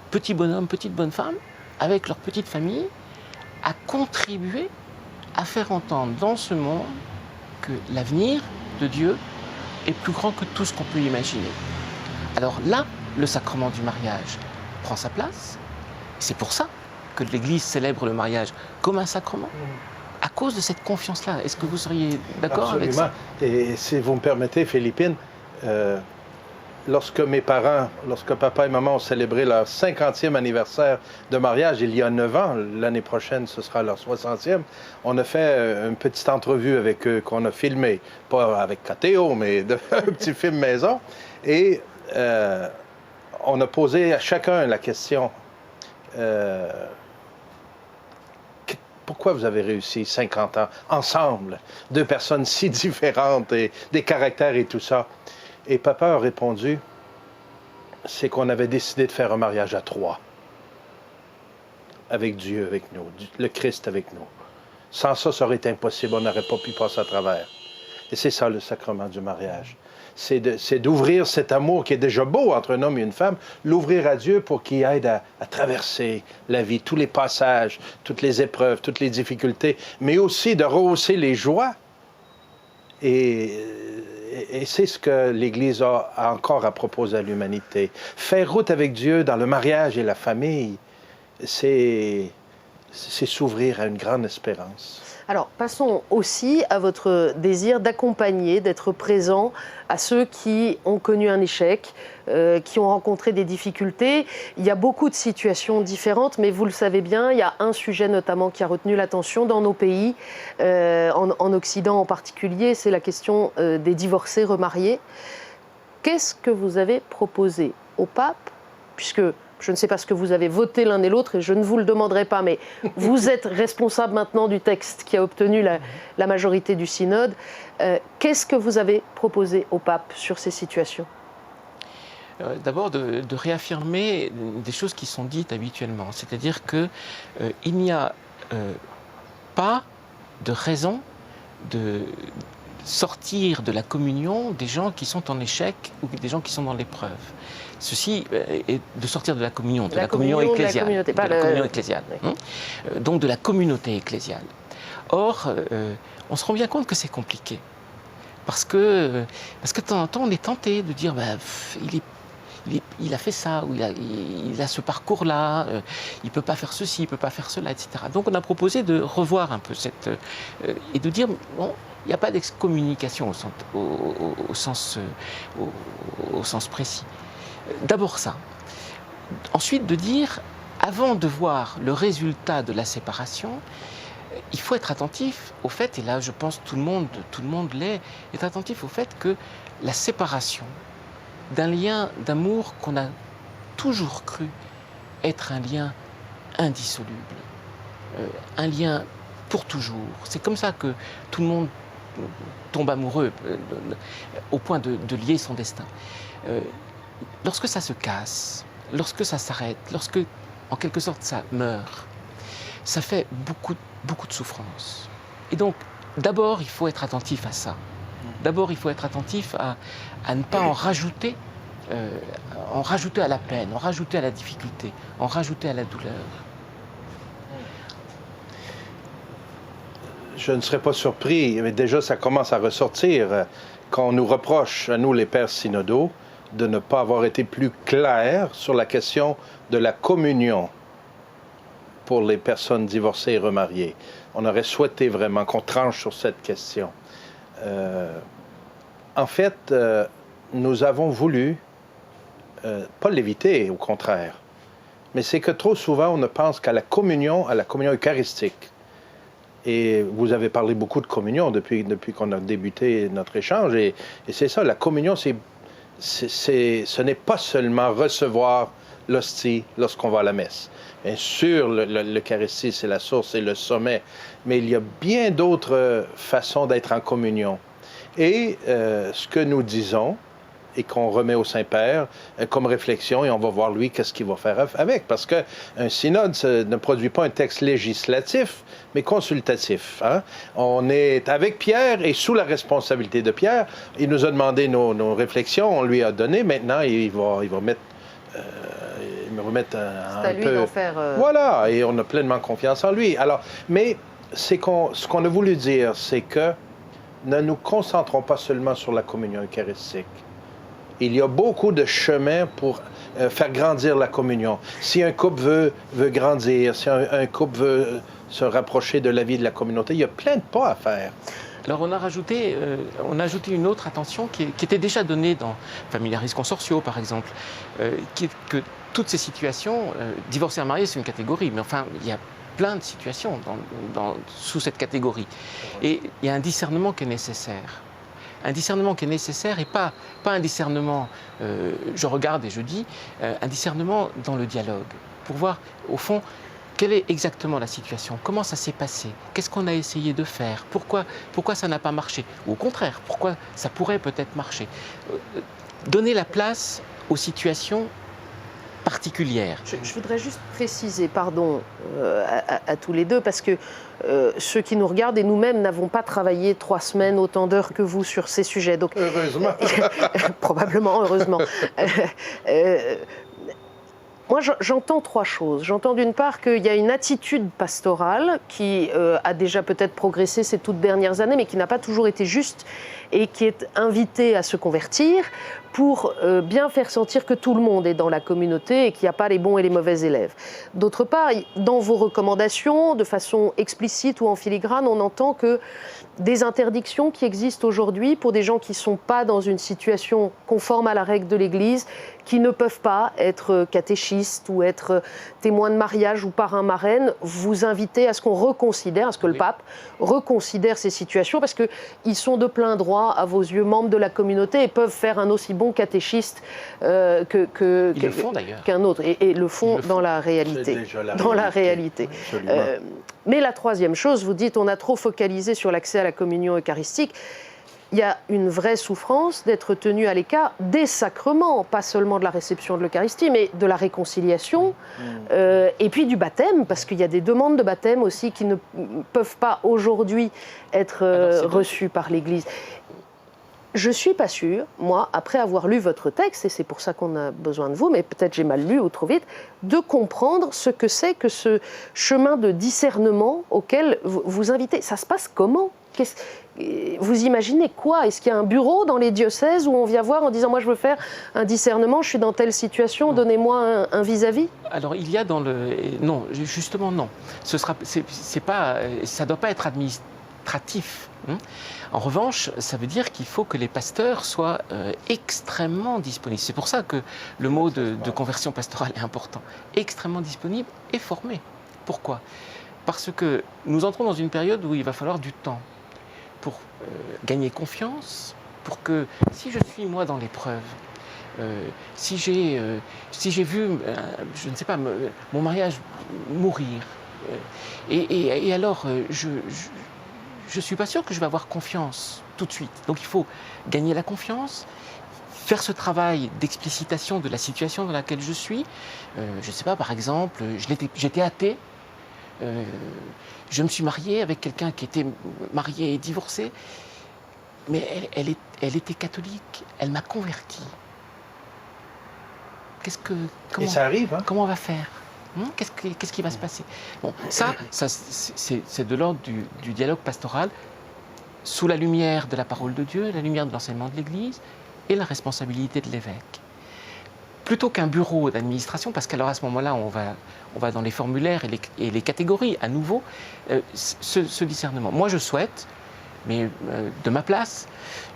petits bonhommes, petites bonnes femmes, avec leur petite famille, à contribuer à faire entendre dans ce monde que l'avenir de Dieu est plus grand que tout ce qu'on peut imaginer. Alors là, le sacrement du mariage prend sa place. C'est pour ça que l'Église célèbre le mariage comme un sacrement, à cause de cette confiance-là. Est-ce que vous seriez d'accord avec ça? Et si vous me permettez, Philippine, lorsque papa et maman ont célébré leur 50e anniversaire de mariage il y a 9 ans, l'année prochaine ce sera leur 60e, on a fait une petite entrevue avec eux qu'on a filmé, pas avec KTO, mais un petit film maison. Et on a posé à chacun la question, pourquoi vous avez réussi 50 ans ensemble, deux personnes si différentes et des caractères et tout ça? Et papa a répondu, c'est qu'on avait décidé de faire un mariage à 3. Avec Dieu avec nous, le Christ avec nous. Sans ça, ça aurait été impossible, on n'aurait pas pu passer à travers. Et c'est ça le sacrement du mariage. C'est d'ouvrir cet amour qui est déjà beau entre un homme et une femme, l'ouvrir à Dieu pour qu'il aide à traverser la vie, tous les passages, toutes les épreuves, toutes les difficultés, mais aussi de rehausser les joies. Et c'est ce que l'Église a encore à proposer à l'humanité. Faire route avec Dieu dans le mariage et la famille, c'est s'ouvrir à une grande espérance. Alors, passons aussi à votre désir d'accompagner, d'être présent à ceux qui ont connu un échec, qui ont rencontré des difficultés. Il y a beaucoup de situations différentes, mais vous le savez bien, il y a un sujet notamment qui a retenu l'attention dans nos pays, en Occident en particulier, c'est la question des divorcés remariés. Qu'est-ce que vous avez proposé au pape, puisque je ne sais pas ce que vous avez voté l'un et l'autre et je ne vous le demanderai pas, mais vous êtes responsable maintenant du texte qui a obtenu la majorité du synode. Qu'est-ce que vous avez proposé au pape sur ces situations? D'abord, de réaffirmer des choses qui sont dites habituellement. C'est-à-dire qu'il n'y a pas de raison de sortir de la communion des gens qui sont en échec ou des gens qui sont dans l'épreuve. Ceci est de sortir de la communion, de la communion ecclésiale. Donc de la communauté ecclésiale. Or, on se rend bien compte que c'est compliqué. Parce que de temps en temps, on est tenté de dire il a fait ça, ou il a ce parcours-là, il ne peut pas faire ceci, il ne peut pas faire cela, etc. Donc on a proposé de revoir un peu et de dire, bon, il n'y a pas d'excommunication au sens précis. D'abord ça. Ensuite de dire, avant de voir le résultat de la séparation, il faut être attentif au fait, et là je pense tout le monde est attentif au fait que la séparation d'un lien d'amour qu'on a toujours cru être un lien indissoluble, un lien pour toujours. C'est comme ça que tout le monde tombe amoureux au point de lier son destin. Lorsque ça se casse, lorsque ça s'arrête, lorsque en quelque sorte ça meurt, ça fait beaucoup de souffrance. Et donc d'abord il faut être attentif à ça. D'abord il faut être attentif à ne pas en rajouter à la peine, en rajouter à la difficulté, en rajouter à la douleur. Je ne serais pas surpris, mais déjà ça commence à ressortir quand on nous reproche, à nous les pères synodaux, de ne pas avoir été plus clairs sur la question de la communion pour les personnes divorcées et remariées. On aurait souhaité vraiment qu'on tranche sur cette question. En fait, nous avons voulu, pas l'éviter, au contraire, mais c'est que trop souvent, on ne pense qu'à la communion eucharistique. Et vous avez parlé beaucoup de communion depuis qu'on a débuté notre échange, et c'est ça, la communion, ce n'est pas seulement recevoir l'hostie lorsqu'on va à la messe. Bien sûr, l'Eucharistie, c'est la source, c'est le sommet, mais il y a bien d'autres façons d'être en communion. Et ce que nous disons, et qu'on remet au Saint-Père comme réflexion, et on va voir lui qu'est-ce qu'il va faire avec. Parce qu'un synode ne produit pas un texte législatif, mais consultatif. Hein? On est avec Pierre et sous la responsabilité de Pierre. Il nous a demandé nos réflexions, on lui a donné. Maintenant, il va mettre... me remettre un peu... C'est à lui d'en faire... Voilà, et on a pleinement confiance en lui. Alors, mais ce qu'on a voulu dire, c'est que ne nous concentrons pas seulement sur la communion eucharistique. Il y a beaucoup de chemins pour faire grandir la communion. Si un couple veut grandir, si un couple veut se rapprocher de la vie de la communauté, il y a plein de pas à faire. Alors on a ajouté une autre attention qui était déjà donnée dans Familiaris Consortio, par exemple, que toutes ces situations, divorcés et mariés, c'est une catégorie, mais enfin, il y a plein de situations sous cette catégorie. Et il y a un discernement qui est nécessaire. un discernement qui est nécessaire et pas un discernement, je regarde et je dis, un discernement dans le dialogue, pour voir au fond quelle est exactement la situation, comment ça s'est passé, qu'est-ce qu'on a essayé de faire, pourquoi ça n'a pas marché, ou au contraire, pourquoi ça pourrait peut-être marcher. Donner la place aux situations particulière. Je voudrais juste préciser, pardon, à tous les deux, parce que ceux qui nous regardent et nous-mêmes n'avons pas travaillé 3 semaines autant d'heures que vous sur ces sujets. Donc, heureusement. Probablement, heureusement. Moi, j'entends 3 choses. J'entends d'une part qu'il y a une attitude pastorale qui a déjà peut-être progressé ces toutes dernières années, mais qui n'a pas toujours été juste et qui est invitée à se convertir pour bien faire sentir que tout le monde est dans la communauté et qu'il n'y a pas les bons et les mauvais élèves. D'autre part, dans vos recommandations, de façon explicite ou en filigrane, on entend que des interdictions qui existent aujourd'hui pour des gens qui ne sont pas dans une situation conforme à la règle de l'Église, qui ne peuvent pas être catéchistes ou être témoins de mariage ou parrain-marraine, vous invitez à ce qu'on reconsidère, à ce que le pape reconsidère ces situations, parce qu'ils sont de plein droit, à vos yeux, membres de la communauté et peuvent faire un aussi bon catéchiste qu'un autre, et le font dans la réalité. Dans la réalité. Mais la troisième chose, vous dites, on a trop focalisé sur l'accès à la communion eucharistique. Il y a une vraie souffrance d'être tenu à l'écart des sacrements, pas seulement de la réception de l'Eucharistie, mais de la réconciliation, et puis du baptême, parce qu'il y a des demandes de baptême aussi qui ne peuvent pas aujourd'hui être reçues par l'Église. Je ne suis pas sûre, moi, après avoir lu votre texte, et c'est pour ça qu'on a besoin de vous, mais peut-être j'ai mal lu ou trop vite, de comprendre ce que c'est que ce chemin de discernement auquel vous invitez. Ça se passe comment ? Vous imaginez quoi ? Est-ce qu'il y a un bureau dans les diocèses où on vient voir en disant « moi je veux faire un discernement, je suis dans telle situation, donnez-moi un vis-à-vis » ? Alors il y a dans le... Non, justement non. Ça ne doit pas être administratif. En revanche, ça veut dire qu'il faut que les pasteurs soient extrêmement disponibles. C'est pour ça que le mot de conversion pastorale est important. Extrêmement disponible et formé. Pourquoi ? Parce que nous entrons dans une période où il va falloir du temps pour gagner confiance, pour que, si je suis moi dans l'épreuve, si j'ai vu, je ne sais pas, mon mariage mourir, et alors je ne suis pas sûr que je vais avoir confiance tout de suite. Donc il faut gagner la confiance, faire ce travail d'explicitation de la situation dans laquelle je suis. Je ne sais pas, par exemple, j'étais athée, je me suis marié avec quelqu'un qui était marié et divorcé, mais elle était catholique, elle m'a converti. Et ça arrive, hein? Comment on va faire? Qu'est-ce qui va se passer? Bon, ça c'est de l'ordre du dialogue pastoral, sous la lumière de la parole de Dieu, la lumière de l'enseignement de l'Église et la responsabilité de l'évêque. Plutôt qu'un bureau d'administration, parce qu'alors à ce moment-là, on va dans les formulaires et les catégories, à nouveau, ce discernement. Moi, je souhaite, mais de ma place,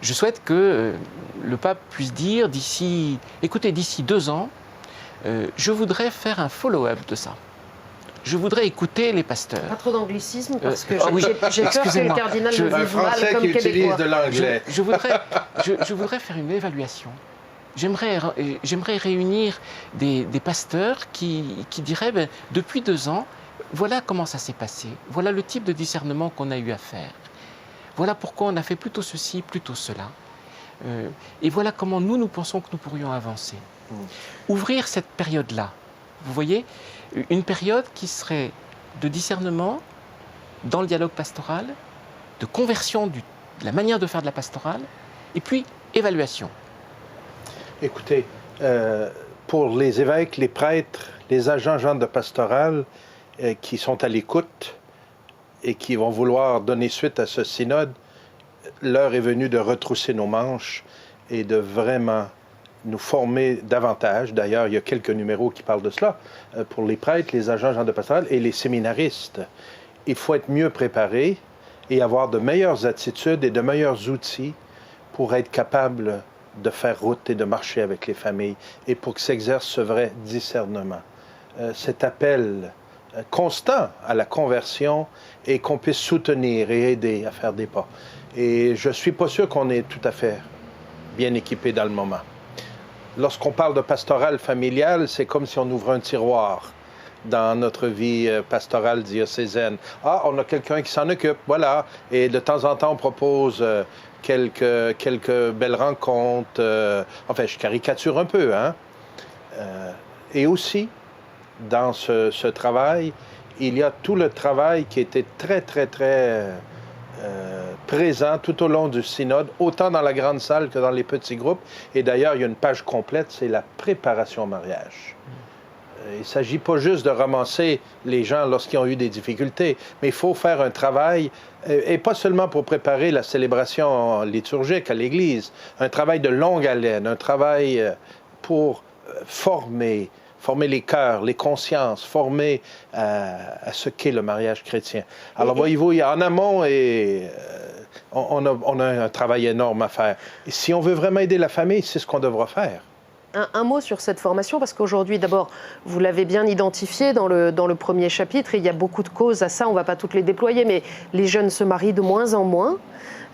je souhaite que le pape puisse dire d'ici 2 ans, je voudrais faire un follow-up de ça. Je voudrais écouter les pasteurs. Pas trop d'anglicisme, parce que j'ai peur que le cardinal le vive mal comme qui québécois. utilise de l'anglais. Je voudrais faire une évaluation. J'aimerais réunir des pasteurs qui diraient, depuis 2 ans, voilà comment ça s'est passé, voilà le type de discernement qu'on a eu à faire, voilà pourquoi on a fait plutôt ceci, plutôt cela, et voilà comment nous pensons que nous pourrions avancer. Ouvrir cette période-là, vous voyez, une période qui serait de discernement dans le dialogue pastoral, de conversion de la manière de faire de la pastorale, et puis évaluation. Écoutez, pour les évêques, les prêtres, les agents de pastoral qui sont à l'écoute et qui vont vouloir donner suite à ce synode, l'heure est venue de retrousser nos manches et de vraiment nous former davantage. D'ailleurs, il y a quelques numéros qui parlent de cela. Pour les prêtres, les agents de pastoral et les séminaristes, il faut être mieux préparé et avoir de meilleures attitudes et de meilleurs outils pour être capable de faire route et de marcher avec les familles et pour que s'exerce ce vrai discernement. Cet appel constant à la conversion et qu'on puisse soutenir et aider à faire des pas. Et je ne suis pas sûr qu'on est tout à fait bien équipé dans le moment. Lorsqu'on parle de pastoral familial, c'est comme si on ouvrait un tiroir dans notre vie pastorale diocésaine. Ah, on a quelqu'un qui s'en occupe, voilà. Et de temps en temps, on propose quelques belles rencontres. Enfin, je caricature un peu, hein. Et aussi, dans ce travail, il y a tout le travail qui était très présent tout au long du synode, autant dans la grande salle que dans les petits groupes. Et d'ailleurs, il y a une page complète, c'est la préparation au mariage. Il ne s'agit pas juste de ramasser les gens lorsqu'ils ont eu des difficultés, mais il faut faire un travail, et pas seulement pour préparer la célébration liturgique à l'Église, un travail de longue haleine, un travail pour former les cœurs, les consciences, former à ce qu'est le mariage chrétien. Alors voyez-vous, il y a en amont et on a un travail énorme à faire. Et si on veut vraiment aider la famille, c'est ce qu'on devra faire. Un mot sur cette formation, parce qu'aujourd'hui, d'abord, vous l'avez bien identifié dans le premier chapitre, et il y a beaucoup de causes à ça, on ne va pas toutes les déployer, mais les jeunes se marient de moins en moins.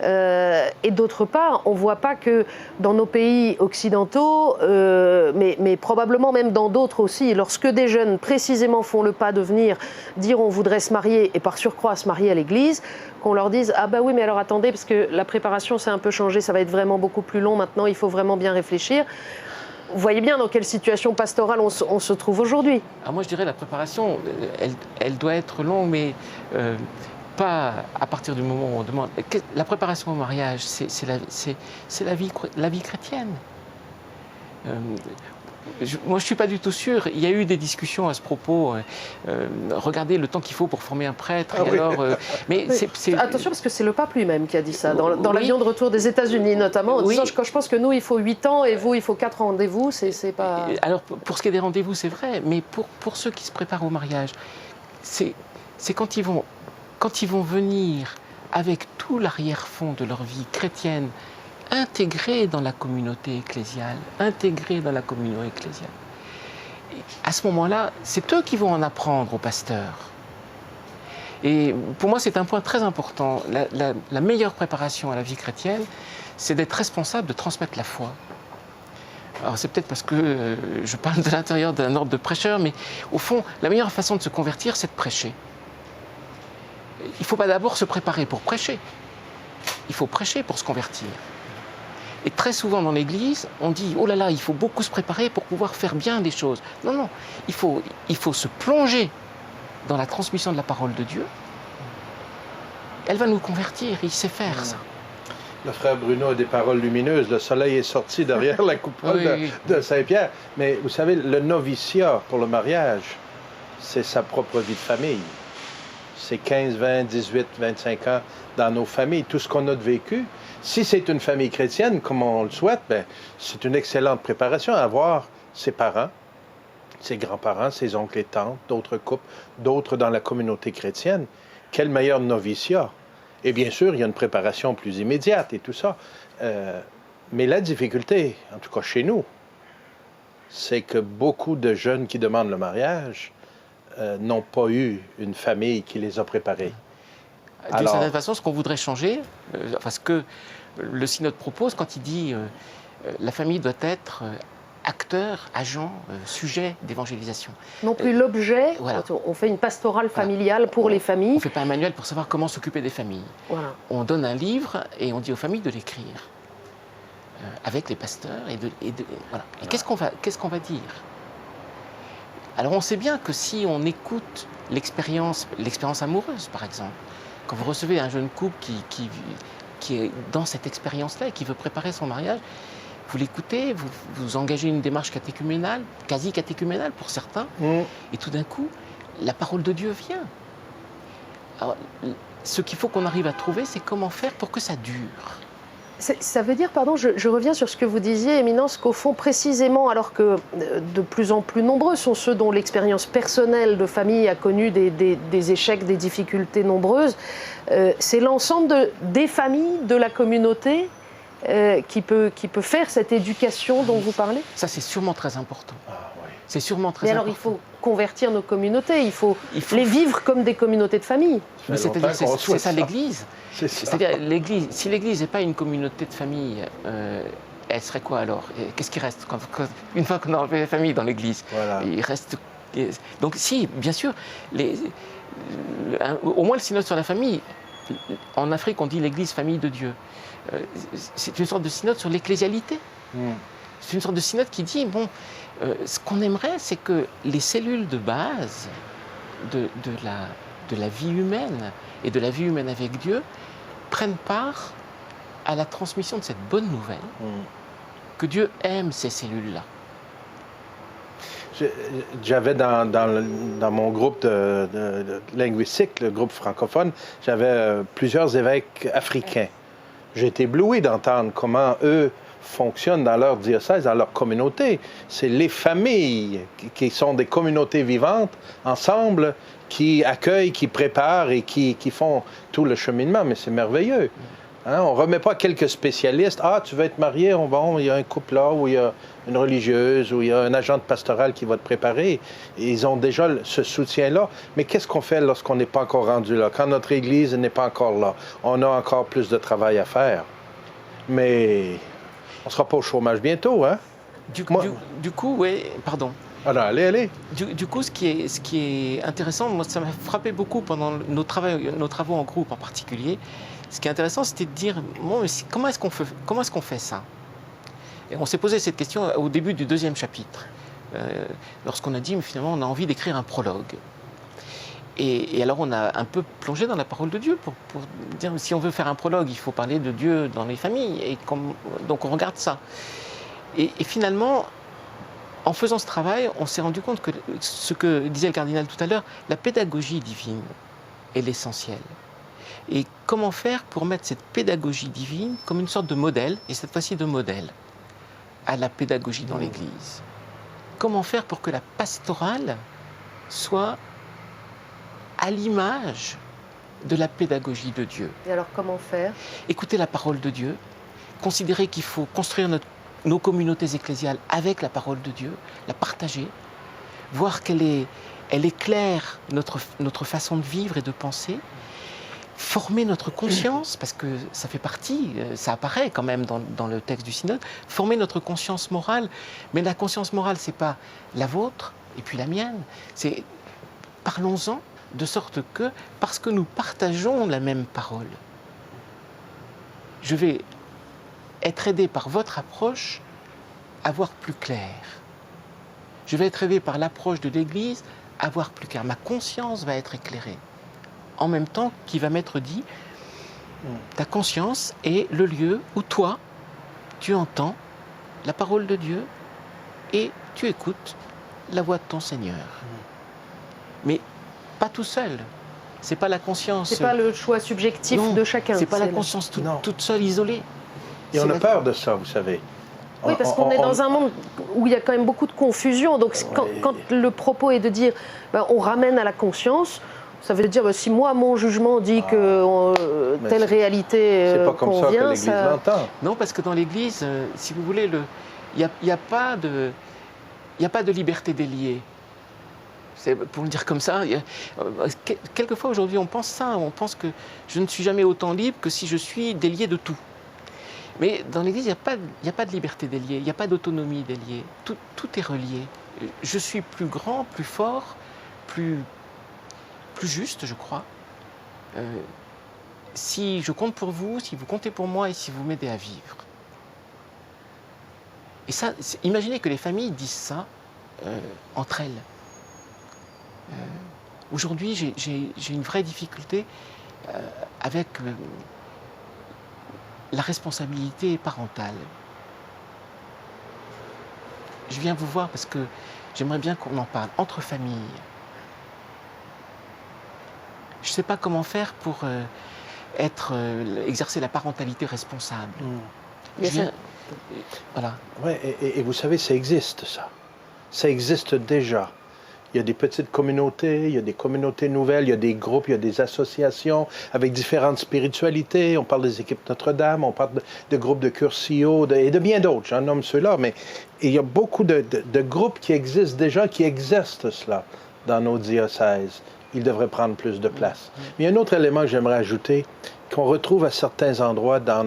Et d'autre part, on ne voit pas que dans nos pays occidentaux, mais probablement même dans d'autres aussi, lorsque des jeunes précisément font le pas de venir dire on voudrait se marier, et par surcroît se marier à l'église, qu'on leur dise « Ah bah oui, mais alors attendez, parce que la préparation s'est un peu changée, ça va être vraiment beaucoup plus long maintenant, il faut vraiment bien réfléchir ». Vous voyez bien dans quelle situation pastorale on se trouve aujourd'hui. Alors moi, je dirais la préparation, elle doit être longue, mais pas à partir du moment où on demande. La préparation au mariage, c'est la vie chrétienne. Moi, je ne suis pas du tout sûr. Il y a eu des discussions à ce propos. Regardez le temps qu'il faut pour former un prêtre. Ah, et oui. alors, mais attention, parce que c'est le pape lui-même qui a dit ça, dans l'avion de retour des États-Unis notamment, en Oui. disant je pense que nous, il faut 8 ans et vous, il faut 4 rendez-vous. C'est pas... Alors, pour ce qui est des rendez-vous, c'est vrai. Mais pour ceux qui se préparent au mariage, c'est quand ils vont venir avec tout l'arrière-fond de leur vie chrétienne, intégrés dans la communauté ecclésiale, intégrés dans la communion ecclésiale. Et à ce moment-là, c'est eux qui vont en apprendre aux pasteurs. Et pour moi, c'est un point très important. La meilleure préparation à la vie chrétienne, c'est d'être responsable de transmettre la foi. Alors c'est peut-être parce que je parle de l'intérieur d'un ordre de prêcheur, mais au fond, la meilleure façon de se convertir, c'est de prêcher. Il ne faut pas d'abord se préparer pour prêcher. Il faut prêcher pour se convertir. Et très souvent dans l'Église, on dit « Oh là là, il faut beaucoup se préparer pour pouvoir faire bien des choses ». Non, non, il faut se plonger dans la transmission de la parole de Dieu. Elle va nous convertir, il sait faire ça. Le frère Bruno a des paroles lumineuses. Le soleil est sorti derrière la coupole de Saint-Pierre. Mais vous savez, le noviciat pour le mariage, c'est sa propre vie de famille. C'est 15, 20, 18, 25 ans dans nos familles, tout ce qu'on a de vécu. Si c'est une famille chrétienne, comme on le souhaite, c'est une excellente préparation à avoir ses parents, ses grands-parents, ses oncles et tantes, d'autres couples, d'autres dans la communauté chrétienne. Quel meilleur noviciat! Et bien sûr, il y a une préparation plus immédiate et tout ça. Mais la difficulté, en tout cas chez nous, c'est que beaucoup de jeunes qui demandent le mariage n'ont pas eu une famille qui les a préparés. D'une certaine façon, ce qu'on voudrait changer, parce que le synode propose, quand il dit la famille doit être acteur, agent, sujet d'évangélisation. Non plus l'objet, voilà. On fait une pastorale familiale pour les familles. On ne fait pas un manuel pour savoir comment s'occuper des familles. Voilà. On donne un livre et on dit aux familles de l'écrire avec les pasteurs. Voilà. Et qu'est-ce qu'on va dire? Alors on sait bien que si on écoute l'expérience amoureuse, par exemple, quand vous recevez un jeune couple qui est dans cette expérience-là et qui veut préparer son mariage, vous l'écoutez, vous engagez une démarche catéchuménale, quasi catéchuménale pour certains, et tout d'un coup, la parole de Dieu vient. Alors, ce qu'il faut qu'on arrive à trouver, c'est comment faire pour que ça dure. Ça veut dire, pardon, je reviens sur ce que vous disiez, Éminence, qu'au fond, précisément, alors que de plus en plus nombreux sont ceux dont l'expérience personnelle de famille a connu des échecs, des difficultés nombreuses, c'est l'ensemble des familles, de la communauté qui peut faire cette éducation dont vous parlez? Ça, c'est sûrement très important. Ah, oui. C'est sûrement très Mais important. alors, il faut convertir nos communautés, il faut les vivre comme des communautés de famille. Mais c'est ça l'Église. C'est ça. C'est-à-dire, si l'Église n'est pas une communauté de famille, elle serait quoi alors? Qu'est-ce qui reste une fois qu'on a enlevé la famille dans l'Église? Voilà. Il reste... Donc si, bien sûr, au moins le synode sur la famille, en Afrique on dit l'Église famille de Dieu. C'est une sorte de synode sur l'ecclésialité. C'est une sorte de synode qui dit, bon, ce qu'on aimerait, c'est que les cellules de base de la vie humaine et de la vie humaine avec Dieu prennent part à la transmission de cette bonne nouvelle, que Dieu aime ces cellules-là. J'avais dans mon groupe de linguistique, le groupe francophone, j'avais plusieurs évêques africains. J'ai été ébloui d'entendre comment eux fonctionnent dans leur diocèse, dans leur communauté. C'est les familles qui sont des communautés vivantes, ensemble, qui accueillent, qui préparent et qui font tout le cheminement. Mais c'est merveilleux. Hein? On ne remet pas quelques spécialistes. Ah, tu veux être marié? Bon, il y a un couple là, ou il y a une religieuse, ou il y a un agent de pastoral qui va te préparer. Et ils ont déjà ce soutien-là. Mais qu'est-ce qu'on fait lorsqu'on n'est pas encore rendu là? Quand notre Église n'est pas encore là, on a encore plus de travail à faire. Mais on ne sera pas au chômage bientôt, hein? Du coup, oui, pardon. Alors, allez. Du coup, ce qui est intéressant, moi, ça m'a frappé beaucoup pendant nos travaux en groupe en particulier. Ce qui est intéressant, c'était de dire, bon, comment est-ce qu'on fait ça? Et on s'est posé cette question au début du 2e chapitre, lorsqu'on a dit, mais finalement, on a envie d'écrire un prologue. Et alors, on a un peu plongé dans la parole de Dieu pour dire, si on veut faire un prologue, il faut parler de Dieu dans les familles. Et donc, on regarde ça. Et finalement, en faisant ce travail, on s'est rendu compte que ce que disait le cardinal tout à l'heure, la pédagogie divine est l'essentiel. Et comment faire pour mettre cette pédagogie divine comme une sorte de modèle, et cette fois-ci de modèle, à la pédagogie dans l'Église? Comment faire pour que la pastorale soit à l'image de la pédagogie de Dieu? Et alors, comment faire? Écouter la parole de Dieu, considérer qu'il faut construire nos communautés ecclésiales avec la parole de Dieu, la partager, voir qu'elle éclaire notre façon de vivre et de penser, former notre conscience, parce que ça fait partie, ça apparaît quand même dans le texte du synode, former notre conscience morale. Mais la conscience morale, ce n'est pas la vôtre et puis la mienne, c'est parlons-en de sorte que, parce que nous partageons la même parole, je vais être aidé par votre approche à voir plus clair. Je vais être aidé par l'approche de l'Église à voir plus clair. Ma conscience va être éclairée. En même temps qu'il va m'être dit, ta conscience est le lieu où toi, tu entends la parole de Dieu et tu écoutes la voix de ton Seigneur. Mais pas tout seul. C'est pas la conscience. C'est pas le choix subjectif de chacun. C'est pas la conscience toute seule, isolée. Et on a peur de ça, vous savez. Oui, parce qu'on est dans un monde où il y a quand même beaucoup de confusion. Donc, quand le propos est de dire on ramène à la conscience, ça veut dire si moi, mon jugement dit que telle réalité c'est pas comme convient, ça que l'Église l'entend. Non, parce que dans l'Église, si vous voulez, il n'y a pas de liberté déliée. Pour le dire comme ça, quelquefois aujourd'hui on pense ça, on pense que je ne suis jamais autant libre que si je suis délié de tout. Mais dans l'Église, il n'y a pas de liberté déliée, il n'y a pas d'autonomie déliée, tout est relié. Je suis plus grand, plus fort, plus juste, je crois, si je compte pour vous, si vous comptez pour moi et si vous m'aidez à vivre. Et ça, imaginez que les familles disent ça entre elles. Aujourd'hui, j'ai une vraie difficulté avec la responsabilité parentale. Je viens vous voir parce que j'aimerais bien qu'on en parle entre familles. Je ne sais pas comment faire pour exercer la parentalité responsable. Voilà. Ouais, et vous savez, ça existe, ça. Ça existe déjà. Il y a des petites communautés, il y a des communautés nouvelles, il y a des groupes, il y a des associations avec différentes spiritualités. On parle des équipes Notre-Dame, on parle de groupes de Curcio et de bien d'autres. J'en nomme ceux-là, mais il y a beaucoup de groupes qui existent déjà, qui exercent cela dans nos diocèses. Ils devraient prendre plus de place. Mais il y a un autre élément que j'aimerais ajouter, qu'on retrouve à certains endroits dans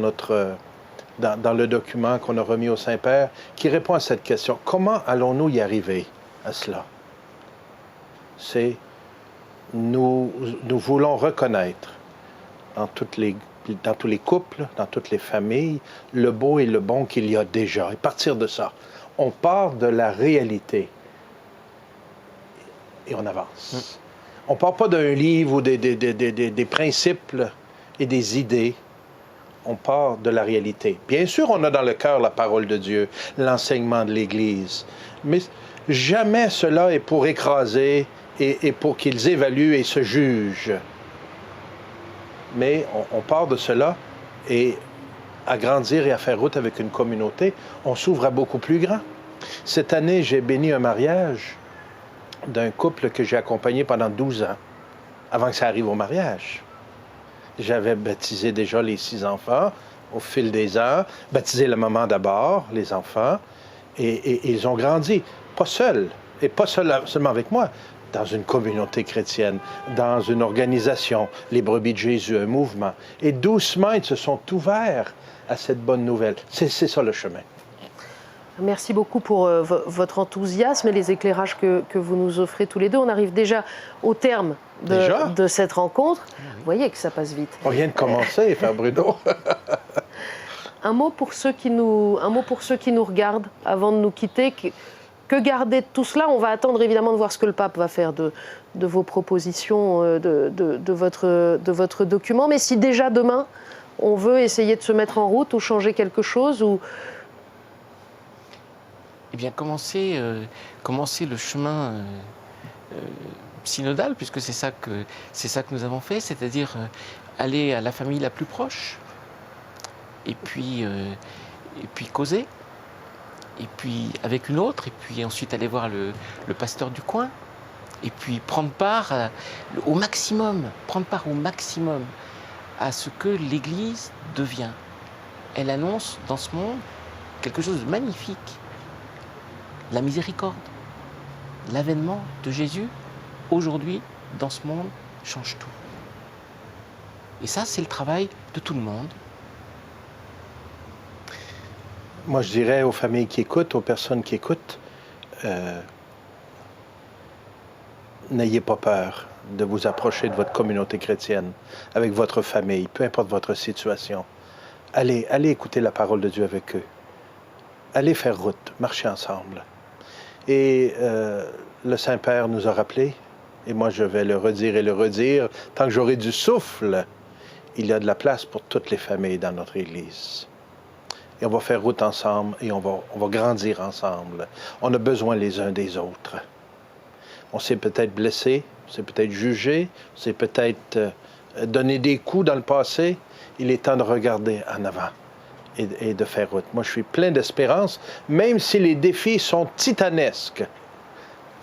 le document qu'on a remis au Saint-Père, qui répond à cette question. Comment allons-nous y arriver à cela? C'est, nous voulons reconnaître dans tous les couples, dans toutes les familles, le beau et le bon qu'il y a déjà. Et partir de ça, on part de la réalité et on avance. On ne part pas d'un livre ou des principes et des idées. On part de la réalité. Bien sûr, on a dans le cœur la parole de Dieu, l'enseignement de l'Église, mais jamais cela est pour écraser et pour qu'ils évaluent et se jugent. Mais on part de cela et à grandir et à faire route avec une communauté, on s'ouvre à beaucoup plus grand. Cette année, j'ai béni un mariage d'un couple que j'ai accompagné pendant 12 ans, avant que ça arrive au mariage. J'avais baptisé déjà les 6 enfants au fil des ans, baptisé la maman d'abord, les enfants, et ils ont grandi, pas seuls, et pas seulement avec moi, dans une communauté chrétienne, dans une organisation, les Brebis de Jésus, un mouvement. Et doucement, ils se sont ouverts à cette bonne nouvelle. C'est ça le chemin. Merci beaucoup pour votre enthousiasme et les éclairages que vous nous offrez tous les deux. On arrive déjà au terme de cette rencontre. Vous voyez que ça passe vite. On vient de commencer, Frère Bruno. Un mot pour ceux qui nous regardent avant de nous quitter. Que garder de tout cela? On va attendre évidemment de voir ce que le pape va faire de vos propositions, de votre document. Mais si déjà demain, on veut essayer de se mettre en route ou changer quelque chose ou... Eh bien, commencer le chemin synodal, puisque c'est ça que nous avons fait, c'est-à-dire aller à la famille la plus proche, et puis causer, et puis avec une autre, et puis ensuite aller voir le pasteur du coin, et puis prendre part au maximum à ce que l'Église devient. Elle annonce dans ce monde quelque chose de magnifique. La miséricorde, l'avènement de Jésus, aujourd'hui, dans ce monde, change tout. Et ça, c'est le travail de tout le monde. Moi, je dirais aux familles qui écoutent, aux personnes qui écoutent, n'ayez pas peur de vous approcher de votre communauté chrétienne, avec votre famille, peu importe votre situation. Allez écouter la parole de Dieu avec eux. Allez faire route, marchez ensemble. Et le Saint-Père nous a rappelé, et moi je vais le redire et le redire, tant que j'aurai du souffle, il y a de la place pour toutes les familles dans notre Église. Et on va faire route ensemble et on va grandir ensemble. On a besoin les uns des autres. On s'est peut-être blessé, on s'est peut-être jugé, on s'est peut-être donné des coups dans le passé. Il est temps de regarder en avant et de faire route. Moi, je suis plein d'espérance, même si les défis sont titanesques.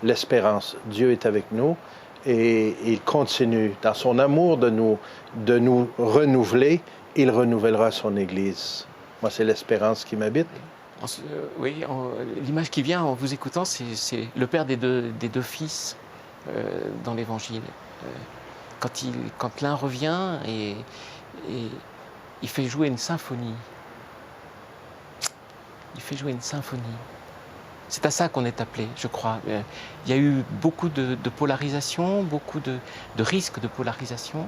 L'espérance, Dieu est avec nous et il continue, dans son amour de nous renouveler, il renouvellera son Église. Moi, c'est l'espérance qui m'habite. Oui, l'image qui vient en vous écoutant, c'est le père des deux fils dans l'Évangile. Quand l'un revient et il fait jouer une symphonie. Il fait jouer une symphonie. C'est à ça qu'on est appelé, je crois. Il y a eu beaucoup de polarisation, beaucoup de risques de polarisation.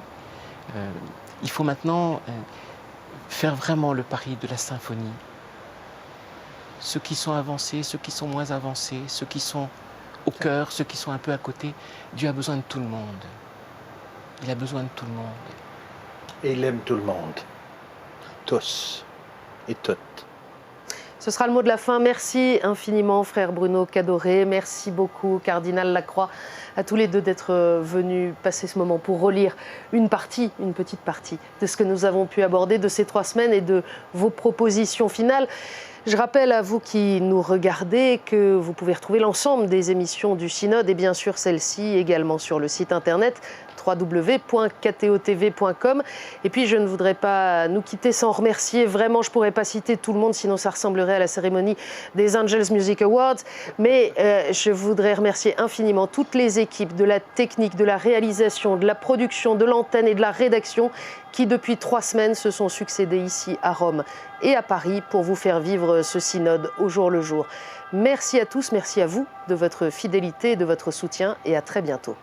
Il faut maintenant faire vraiment le pari de la symphonie. Ceux qui sont avancés, ceux qui sont moins avancés, ceux qui sont au cœur, ceux qui sont un peu à côté. Dieu a besoin de tout le monde. Il a besoin de tout le monde. Et il aime tout le monde. Tous et toutes. Ce sera le mot de la fin. Merci infiniment, frère Bruno Cadoré. Merci beaucoup, cardinal Lacroix, à tous les deux d'être venus passer ce moment pour relire une petite partie de ce que nous avons pu aborder de ces 3 semaines et de vos propositions finales. Je rappelle à vous qui nous regardez que vous pouvez retrouver l'ensemble des émissions du Synode et bien sûr celle-ci également sur le site internet www.ktotv.com. Et puis je ne voudrais pas nous quitter sans remercier, vraiment je ne pourrais pas citer tout le monde sinon ça ressemblerait à la cérémonie des Angels Music Awards, mais je voudrais remercier infiniment toutes les équipes de la technique, de la réalisation, de la production, de l'antenne et de la rédaction qui depuis 3 semaines se sont succédés ici à Rome et à Paris pour vous faire vivre ce synode au jour le jour. Merci à tous, merci à vous de votre fidélité et de votre soutien et à très bientôt.